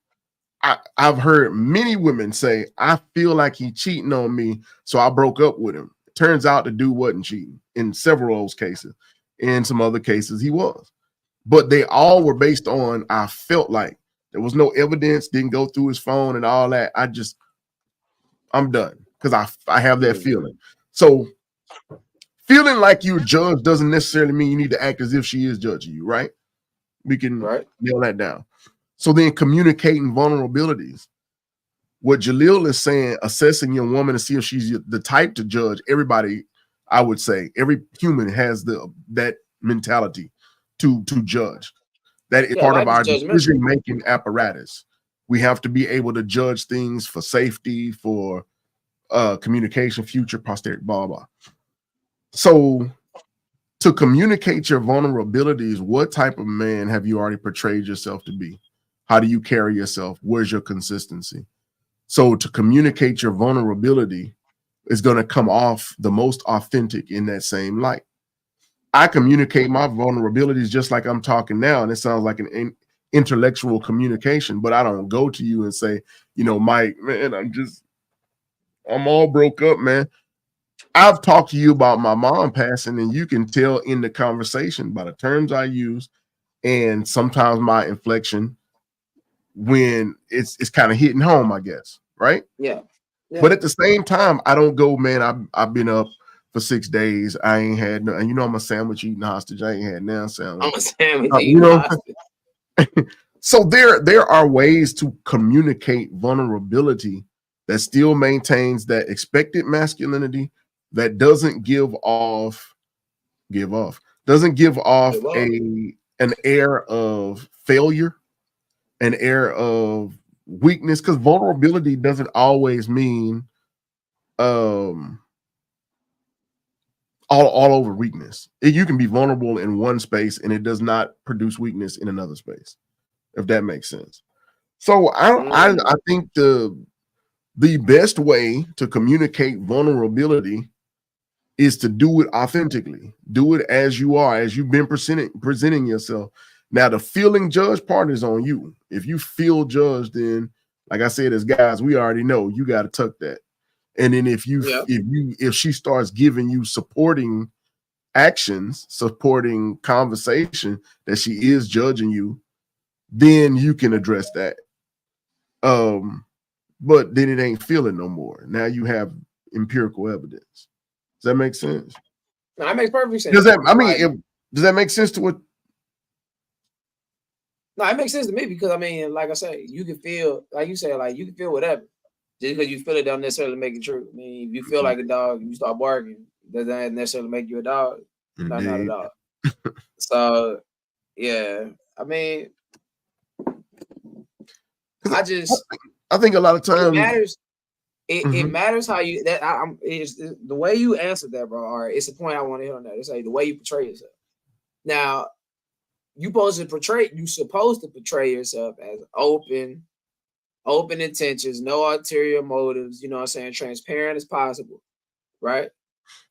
I've heard many women say, I feel like he's cheating on me, so I broke up with him. Turns out the dude wasn't cheating in several of those cases. In some other cases, he was. But they all were based on, I felt like. There was no evidence, didn't go through his phone and all that. I'm done because I have that feeling. So feeling like you're judged doesn't necessarily mean you need to act as if she is judging you, right? We can nail that down. So then communicating vulnerabilities. What Jaleel is saying, assessing your woman to see if she's the type to judge. Everybody, I would say, every human has that mentality to judge. That is part of our decision-making apparatus. We have to be able to judge things for safety, for communication, future, posterity, blah, blah. So to communicate your vulnerabilities, what type of man have you already portrayed yourself to be? How do you carry yourself? Where's your consistency? So to communicate your vulnerability is going to come off the most authentic in that same light. I communicate my vulnerabilities just like I'm talking now, and it sounds like an intellectual communication, but I don't go to you and say, you know, Mike, man, I'm all broke up, man. I've talked to you about my mom passing, and you can tell in the conversation by the terms I use and sometimes my inflection when it's kind of hitting home, I guess, right? Yeah. But at the same time, I don't go, man, I've been up for 6 days. I ain't had no, and you know, I'm a sandwich eating hostage. I ain't had now sandwich. I'm a sandwich eating hostage. So there are ways to communicate vulnerability that still maintains that expected masculinity, that doesn't give off an air of failure, an air of weakness, because vulnerability doesn't always mean all over weakness. You can be vulnerable in one space and it does not produce weakness in another space, if that makes sense. So I think the best way to communicate vulnerability is to do it authentically. Do it as you are, as you've been presenting yourself. Now, the feeling judged part is on you. If you feel judged, then, like I said, as guys, we already know you got to tuck that. And then if she starts giving you supporting actions, supporting conversation that she is judging you, then you can address that. But then it ain't feeling no more. Now you have empirical evidence. Does that make sense? No, that makes perfect sense. Does that make sense to what? No, it makes sense to me because I mean, like I say, you can feel, like you say, like you can feel whatever. Just because you feel it don't necessarily make it true. I mean, if you feel like a dog and you start barking, does that necessarily make you a dog? No, not at all. So, yeah, I mean, I think a lot of times it matters. It matters how you is the way you answer that, bro. All right, it's the point I want to hit on that. It's like the way you portray yourself. Now, you're supposed to portray yourself as open intentions, no ulterior motives, you know what I'm saying, transparent as possible, right?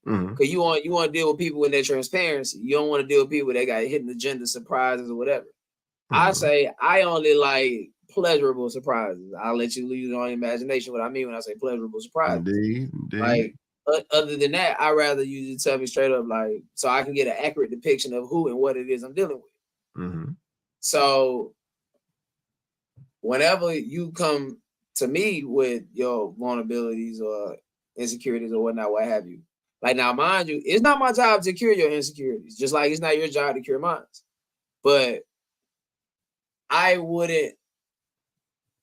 Because you want to deal with people with their transparency. You don't want to deal with people that got hidden agenda surprises or whatever. I say I only like pleasurable surprises. I'll let you use your own imagination what I mean when I say pleasurable surprises. Indeed. Like other than that, I'd rather you just tell me straight up, like, so I can get an accurate depiction of who and what it is I'm dealing with. So whenever you come to me with your vulnerabilities or insecurities or whatnot, what have you, like, now, mind you, it's not my job to cure your insecurities, just like it's not your job to cure mine. But I wouldn't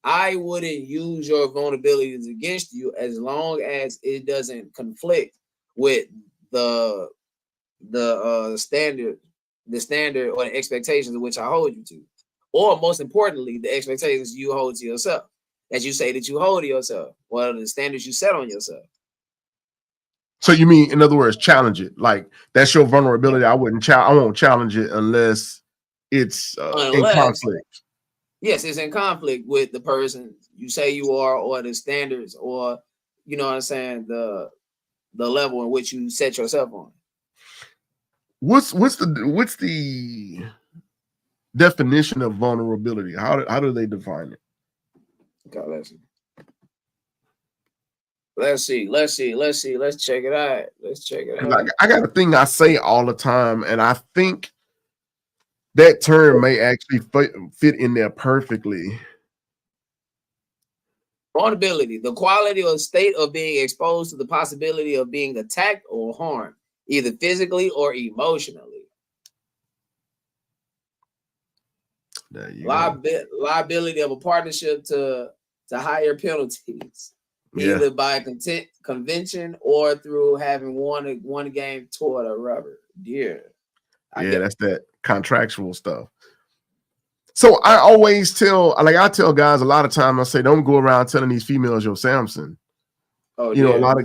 use your vulnerabilities against you as long as it doesn't conflict with the standard or the expectations of which I hold you to. Or most importantly, the expectations you hold to yourself, that you say that you hold to yourself, or the standards you set on yourself. So you mean, in other words, challenge it. Like, that's your vulnerability. I won't challenge it unless it's in conflict. Yes, it's in conflict with the person you say you are, or the standards, or, you know what I'm saying, the level in which you set yourself on. What's the definition of vulnerability? How do they define it? Okay, let's see. Let's check it out. I got a thing I say all the time, and I think that term may actually fit in there perfectly. Vulnerability, the quality or state of being exposed to the possibility of being attacked or harmed, either physically or emotionally. Liability of a partnership to higher penalties, either by convention or through having won a game toward a rubber deer. That's that contractual stuff. So I always tell guys a lot of time, I say, don't go around telling these females you're Samson. Oh, you know, a lot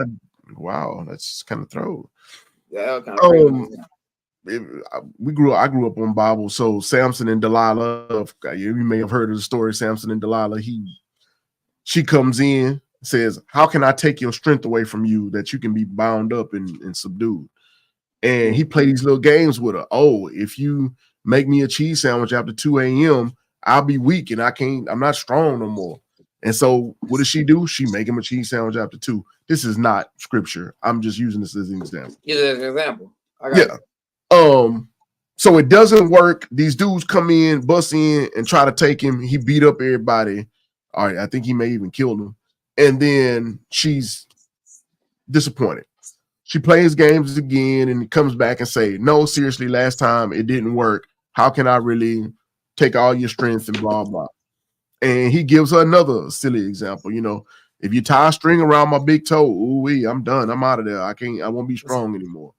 of wow, that's kind of throw. Yeah, kind of I grew up on Bible, so Samson and Delilah. You may have heard of the story, Samson and Delilah. She comes in, says, "How can I take your strength away from you that you can be bound up and subdued?" And he played these little games with her. Oh, if you make me a cheese sandwich after 2 a.m., I'll be weak and I'm not strong no more. And so what does she do? She make him a cheese sandwich after 2. This is not scripture. I'm just using this as an example. Yeah, as an example. So it doesn't work. These dudes come in, bust in, and try to take him. He beat up everybody. All right, I think he may even kill them. And then she's disappointed. She plays games again and comes back and say, "No, seriously, last time it didn't work. How can I really take all your strengths and blah, blah." And he gives her another silly example. You know, If you tie a string around my big toe, ooh, I'm done. I'm out of there. I won't be strong anymore.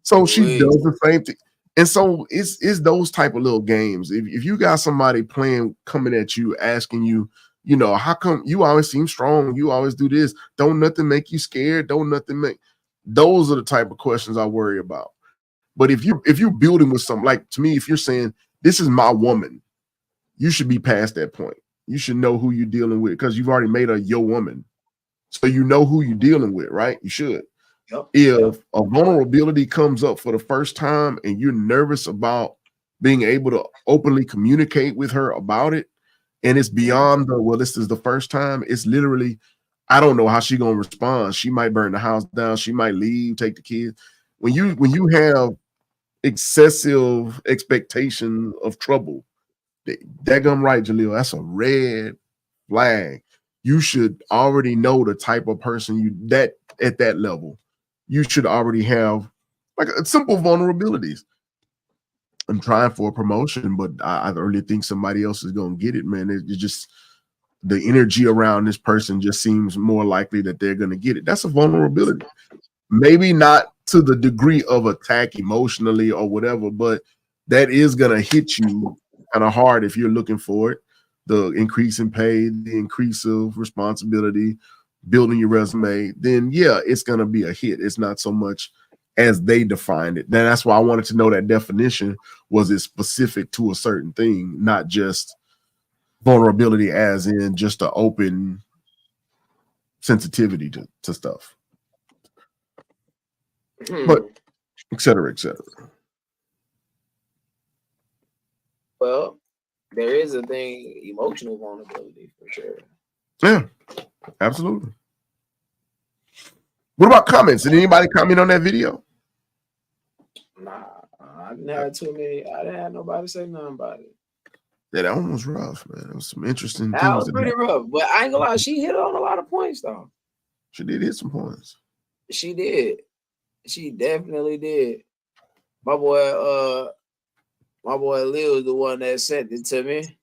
So she does the same thing. And so it's those type of little games. If you got somebody coming at you, asking you, you know, how come you always seem strong? You always do this. Don't nothing make you scared? Don't nothing make. Those are the type of questions I worry about. But if you're building with something, like to me, if you're saying this is my woman, you should be past that point. You should know who you're dealing with because you've already made her your woman. So you know who you're dealing with, right? You should. Yep. If a vulnerability comes up for the first time and you're nervous about being able to openly communicate with her about it, and it's beyond this is the first time, it's literally, I don't know how she's gonna respond. She might burn the house down, she might leave, take the kids. When you have excessive expectation of trouble, daggum right, Jaleel, that's a red flag. You should already know the type of person that at that level. You should already have like a simple vulnerabilities. I'm trying for a promotion, but I really think somebody else is going to get it, man. It's just the energy around this person just seems more likely that they're going to get it. That's a vulnerability. Maybe not to the degree of attack emotionally or whatever, but that is going to hit you kind of hard if you're looking for it. The increase in pay, the increase of responsibility, building your resume, then yeah, it's going to be a hit. It's not so much as they defined it. Then that's why I wanted to know that definition. Was it specific to a certain thing, not just vulnerability as in just an open sensitivity to stuff. But et cetera, et cetera. Well, there is a thing, emotional vulnerability for sure. Yeah, absolutely. What about comments? Did anybody comment on that video? Nah, I didn't have too many. I didn't have nobody say nothing about it. Yeah, that one was rough, man. It was some interesting That things. was pretty rough, but I ain't gonna lie, she hit on a lot of points though. She did hit some points. She did. She definitely did. My boy Lil was the one that sent it to me.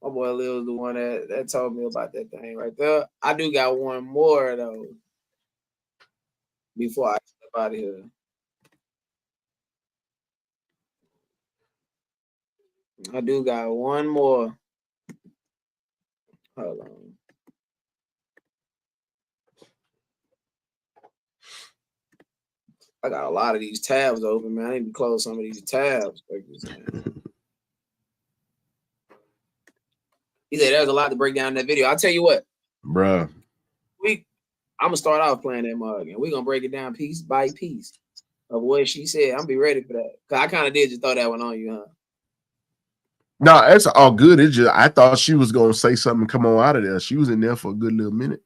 My boy Lil was the one that told me about that thing right there. I do got one more though before I step out of here. I do got one more. Hold on. I got a lot of these tabs open, man. I need to close some of these tabs. He said there's a lot to break down in that video. I'll tell you what, bruh. I'm gonna start off playing that mug, and we're gonna break it down piece by piece of what she said. I'm gonna be ready for that. Cause I kind of did just throw that one on you, huh? No, it's all good. It's just I thought she was gonna say something and come on out of there. She was in there for a good little minute.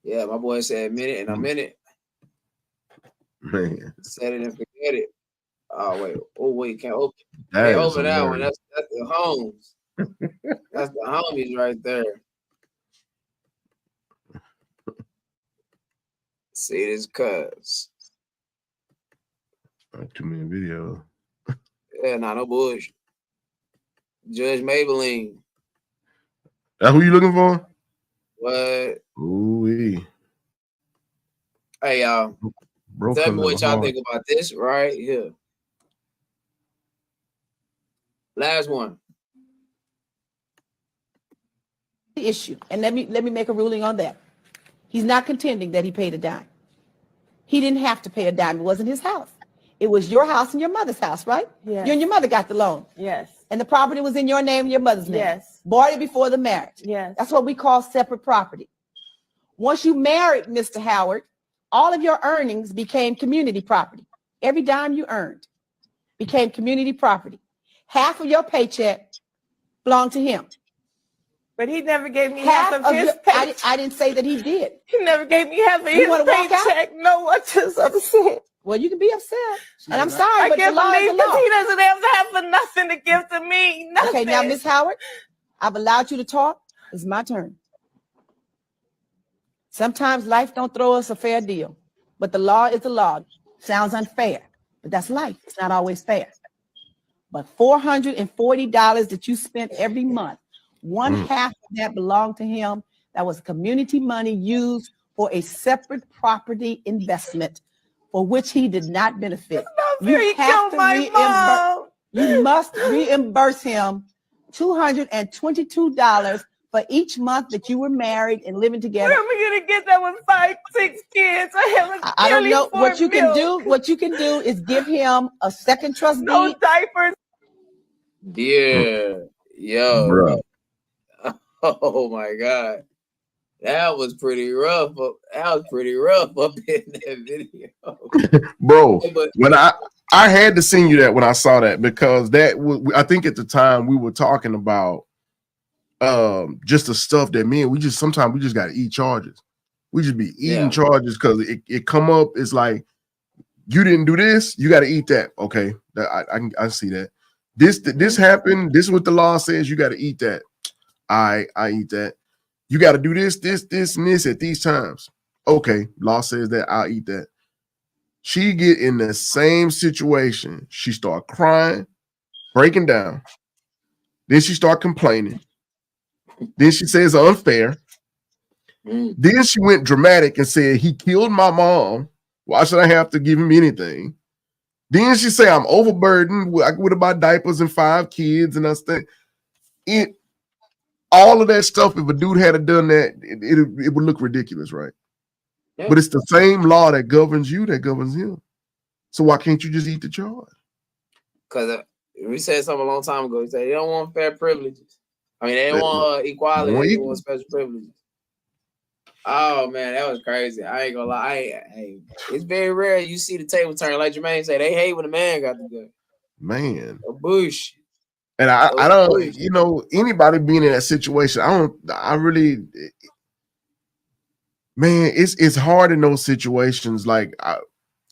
Yeah, my boy said a minute and a minute. Man. Set it and forget it. Oh wait, can't open. Can't open that one. That's the homes. That's the homies right there. See this cuz. Too many videos. Yeah, no bullshit. Judge Maybelline. That's who you looking for? What? Ooh-wee. Hey y'all. Tell me what y'all think about this right here. Last one. The issue, and let me make a ruling on that. He's not contending that he paid a dime. He didn't have to pay a dime. It wasn't his house. It was your house and your mother's house, right? Yes. You and your mother got the loan. Yes. And the property was in your name and your mother's name. Yes. Bought it before the marriage. Yes. That's what we call separate property. Once you married Mr. Howard, all of your earnings became community property. Every dime you earned became community property. Half of your paycheck belonged to him. But he never gave me half of his paycheck. I didn't say that he did. He never gave me half of his paycheck. No, I'm just upset. Well, you can be upset. And I'm sorry, I but can't believe because he doesn't have half of nothing to give to me. Nothing. Okay, now, Miss Howard, I've allowed you to talk. It's my turn. Sometimes life don't throw us a fair deal, but the law is the law. Sounds unfair, but that's life. It's not always fair. But $440 that you spent every month, one half of that belonged to him. That was community money used for a separate property investment for which he did not benefit. You have to reimburse. You must reimburse him $222 for each month that you were married and living together. Where am I gonna get that with 5, 6 kids? I don't know what you can do. What you can do is give him a second trust deed. No diapers. Yeah, yo. Bro. Oh my God. That was pretty rough. That was pretty rough up in that video. Bro, when I had to send you that when I saw that, because that I think at the time we were talking about just the stuff that we just sometimes we just gotta eat charges. We just be eating charges because it come up. It's like you didn't do this, you got to eat that. Okay, I see that. This happened. This is what the law says. You got to eat that. I eat that. You got to do this, and this at these times. Okay, law says that. I'll eat that. She get in the same situation. She start crying, breaking down. Then she start complaining. Then she says unfair. Then she went dramatic and said he killed my mom. Why should I have to give him anything? Then she say I'm overburdened with about diapers and 5 kids, and I think all of that stuff. If a dude had done that, it would look ridiculous, right? Yeah. But it's the same law that governs you that governs him. So why can't you just eat the charge? Because we said something a long time ago. We said they don't want fair privileges. I mean, they don't want equality. They want special privileges. Oh man, that was crazy. I ain't gonna lie. It's very rare you see the table turn. Like Jermaine said, they hate when a man got the gun. Man, a bush. And I don't, you know, anybody being in that situation, man, it's hard in those situations. Like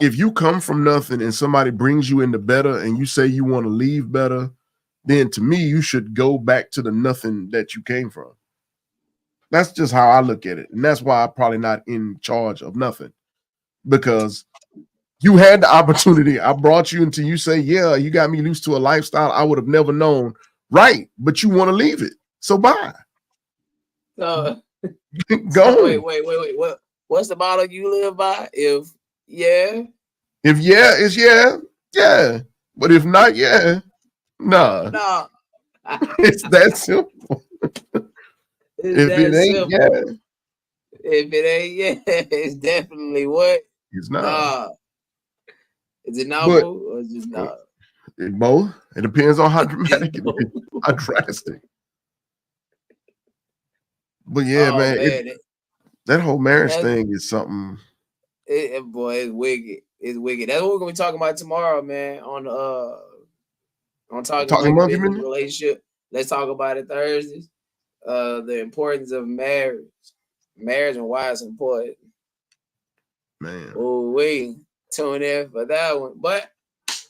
if you come from nothing and somebody brings you into better and you say you want to leave better, then to me, you should go back to the nothing that you came from. That's just how I look at it. And that's why I'm probably not in charge of nothing, because you had the opportunity. I brought you until you say, yeah, you got me used to a lifestyle I would have never known. Right. But you want to leave it. So bye. Go. So wait. What's the motto you live by? If yeah, it's yeah. But if not, no. It's that simple. If it ain't, it's definitely what? It's not. Is it novel or is it not? Both. It depends on how dramatic it is, how drastic. But yeah, man, that whole marriage thing is something. Boy, it's wicked. It's wicked. That's what we're gonna be talking about tomorrow, man. On talking about relationship. Let's talk about it Thursdays. The importance of marriage and why it's important. Man. Oh, we tune in for that one. But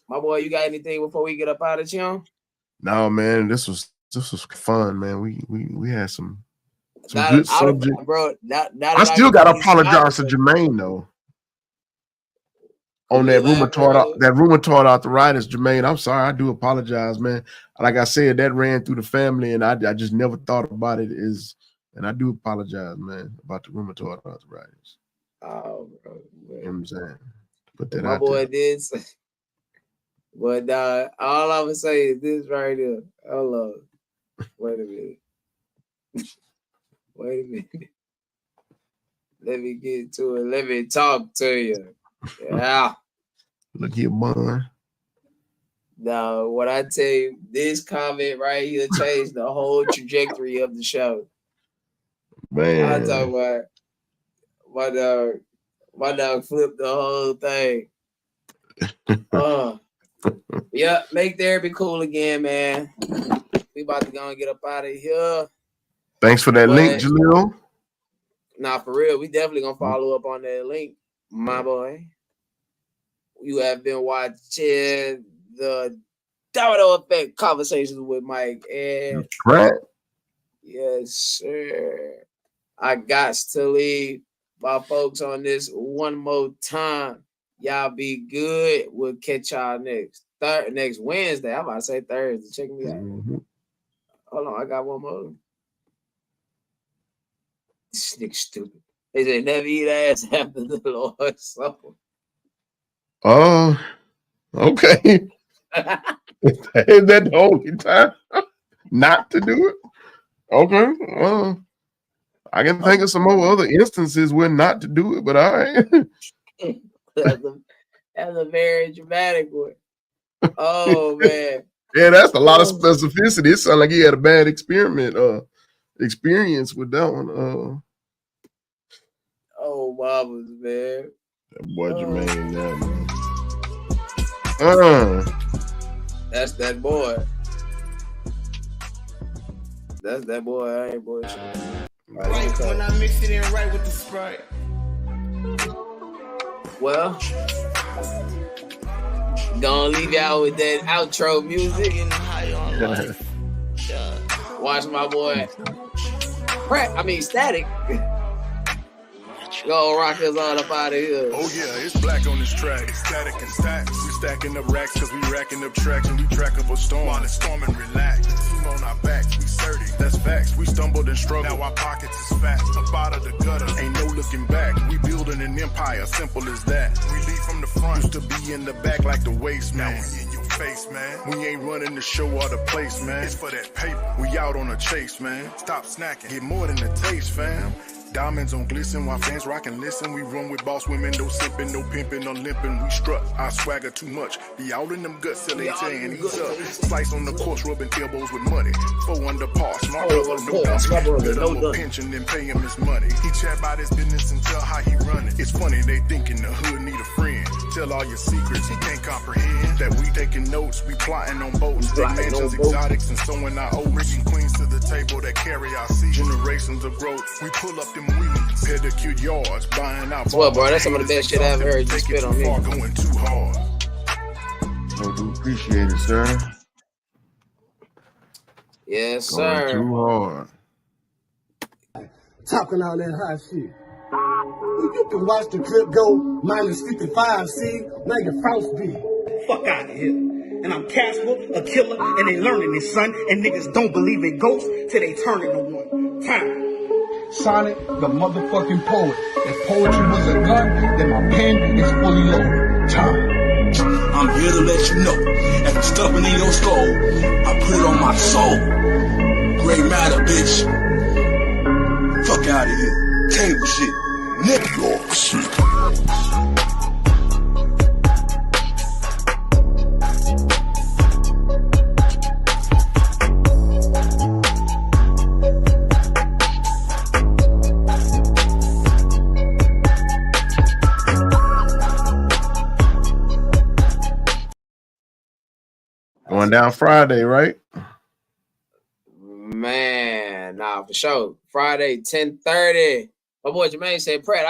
my boy, you got anything before we get up out of here? No, man. This was fun, man. We had some good subject. Bro, I still gotta apologize to Jermaine though. On that rheumatoid arthritis, Jermaine. I'm sorry. I do apologize, man. Like I said, that ran through the family, and I just never thought about it. And I do apologize, man, about the rheumatoid arthritis. Oh, bro. You know what I'm saying? Put that my out boy there. did say. But all I'm gonna say is this right here. Hold on. Wait a minute. Let me get to it. Let me talk to you. Yeah. Look here, man. Now, what I tell you, this comment right here changed the whole trajectory of the show. Man. I talk about my dog flipped the whole thing. Yeah, make therapy cool again, man. We about to go and get up out of here. Thanks for that link, Jaleel. Nah, for real, we definitely gonna follow up on that link, my boy. You have been watching the Domino Effect Conversations with Mike and Pratt. Yes, sir. I got to leave my folks on this one more time. Y'all be good. We'll catch y'all next Wednesday. I'm about to say Thursday. Check me out. Hold on, I got one more. This nigga stupid. They said never eat ass after the Lord's Supper. Okay. Is that the only time not to do it? Okay. I can think of some more other instances where not to do it, but all right. That's a very dramatic one. Oh man. Yeah, that's a lot of specificity. It sounds like he had a bad experience with that one. Oh, mamas, man. That boy Jermaine, man. That's that boy. That's that boy. I ain't bullshit. Right when I mix it in right with the Sprite. Well, gonna leave y'all with that outro music. Watch my boy Pratt. Static. Go rock us all up out of here. Oh yeah, it's black on this track. It's static and stacks. We stacking up racks cause we racking up tracks and we track up a storm. While it's storming, relax. The team on our backs, we surting. That's facts. We stumbled and struggled. Now our pockets is fat. Up out of the gutter, ain't no looking back. We building an empire, simple as that. We lead from the front, used to be in the back like the waist, man. Now we in your face, man. We ain't running the show or the place, man. It's for that paper. We out on a chase, man. Stop snacking. Get more than the taste, fam. Diamonds on glisten while fans rock and listen. We run with boss women, no simping, no pimping, no limping. We strut, our swagger too much. Be all in them guts till they tearing each up. Slice on the course, rubbing elbows with money. 4 under par, smart brother, no dumpy. Let him a pension, then pay him his money. He chat about his business and tell how he run it. It's funny, they thinking the hood need a friend. Tell all your secrets, he can't comprehend. That we taking notes, we plotting on boats. Big mansions, exotics, and sowing our oats. Bringing queens to the table that carry our seeds. Generations of growth, we pull up them weeds. Pedicure yards, buying out. Well, bro, that's some of the best shit I ever heard you spit on me. Going too hard. I do appreciate it, sir. Yes, sir. Going too hard. Talking all that hot shit. You can watch the clip go minus 55, see? Now your frostbite. Fuck out of here. And I'm Casper, a killer, and they learning this, son. And niggas don't believe in ghosts till they turn into one. Time. Sonic, the motherfucking poet. If poetry was a gun, then my pen is fully loaded. Time. I'm here to let you know. If it's stuffing in your skull, I put it on my soul. Gray matter, bitch. Fuck out of here. Table shit. New York City. Going down Friday, right? Man, nah, for sure. Friday, 10:30. My boy Jermaine said, Pratt,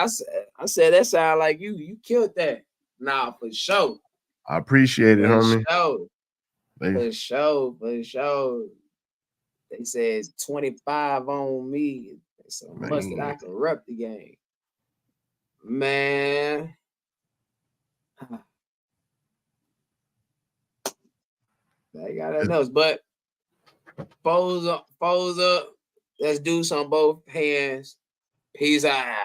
I said that sound like you killed that. Nah, for sure. I appreciate it, homie. For sure. They said 25 on me. So much that I can rep the game. Man. They got that else, but foes up. Let's do some both hands. Peace out.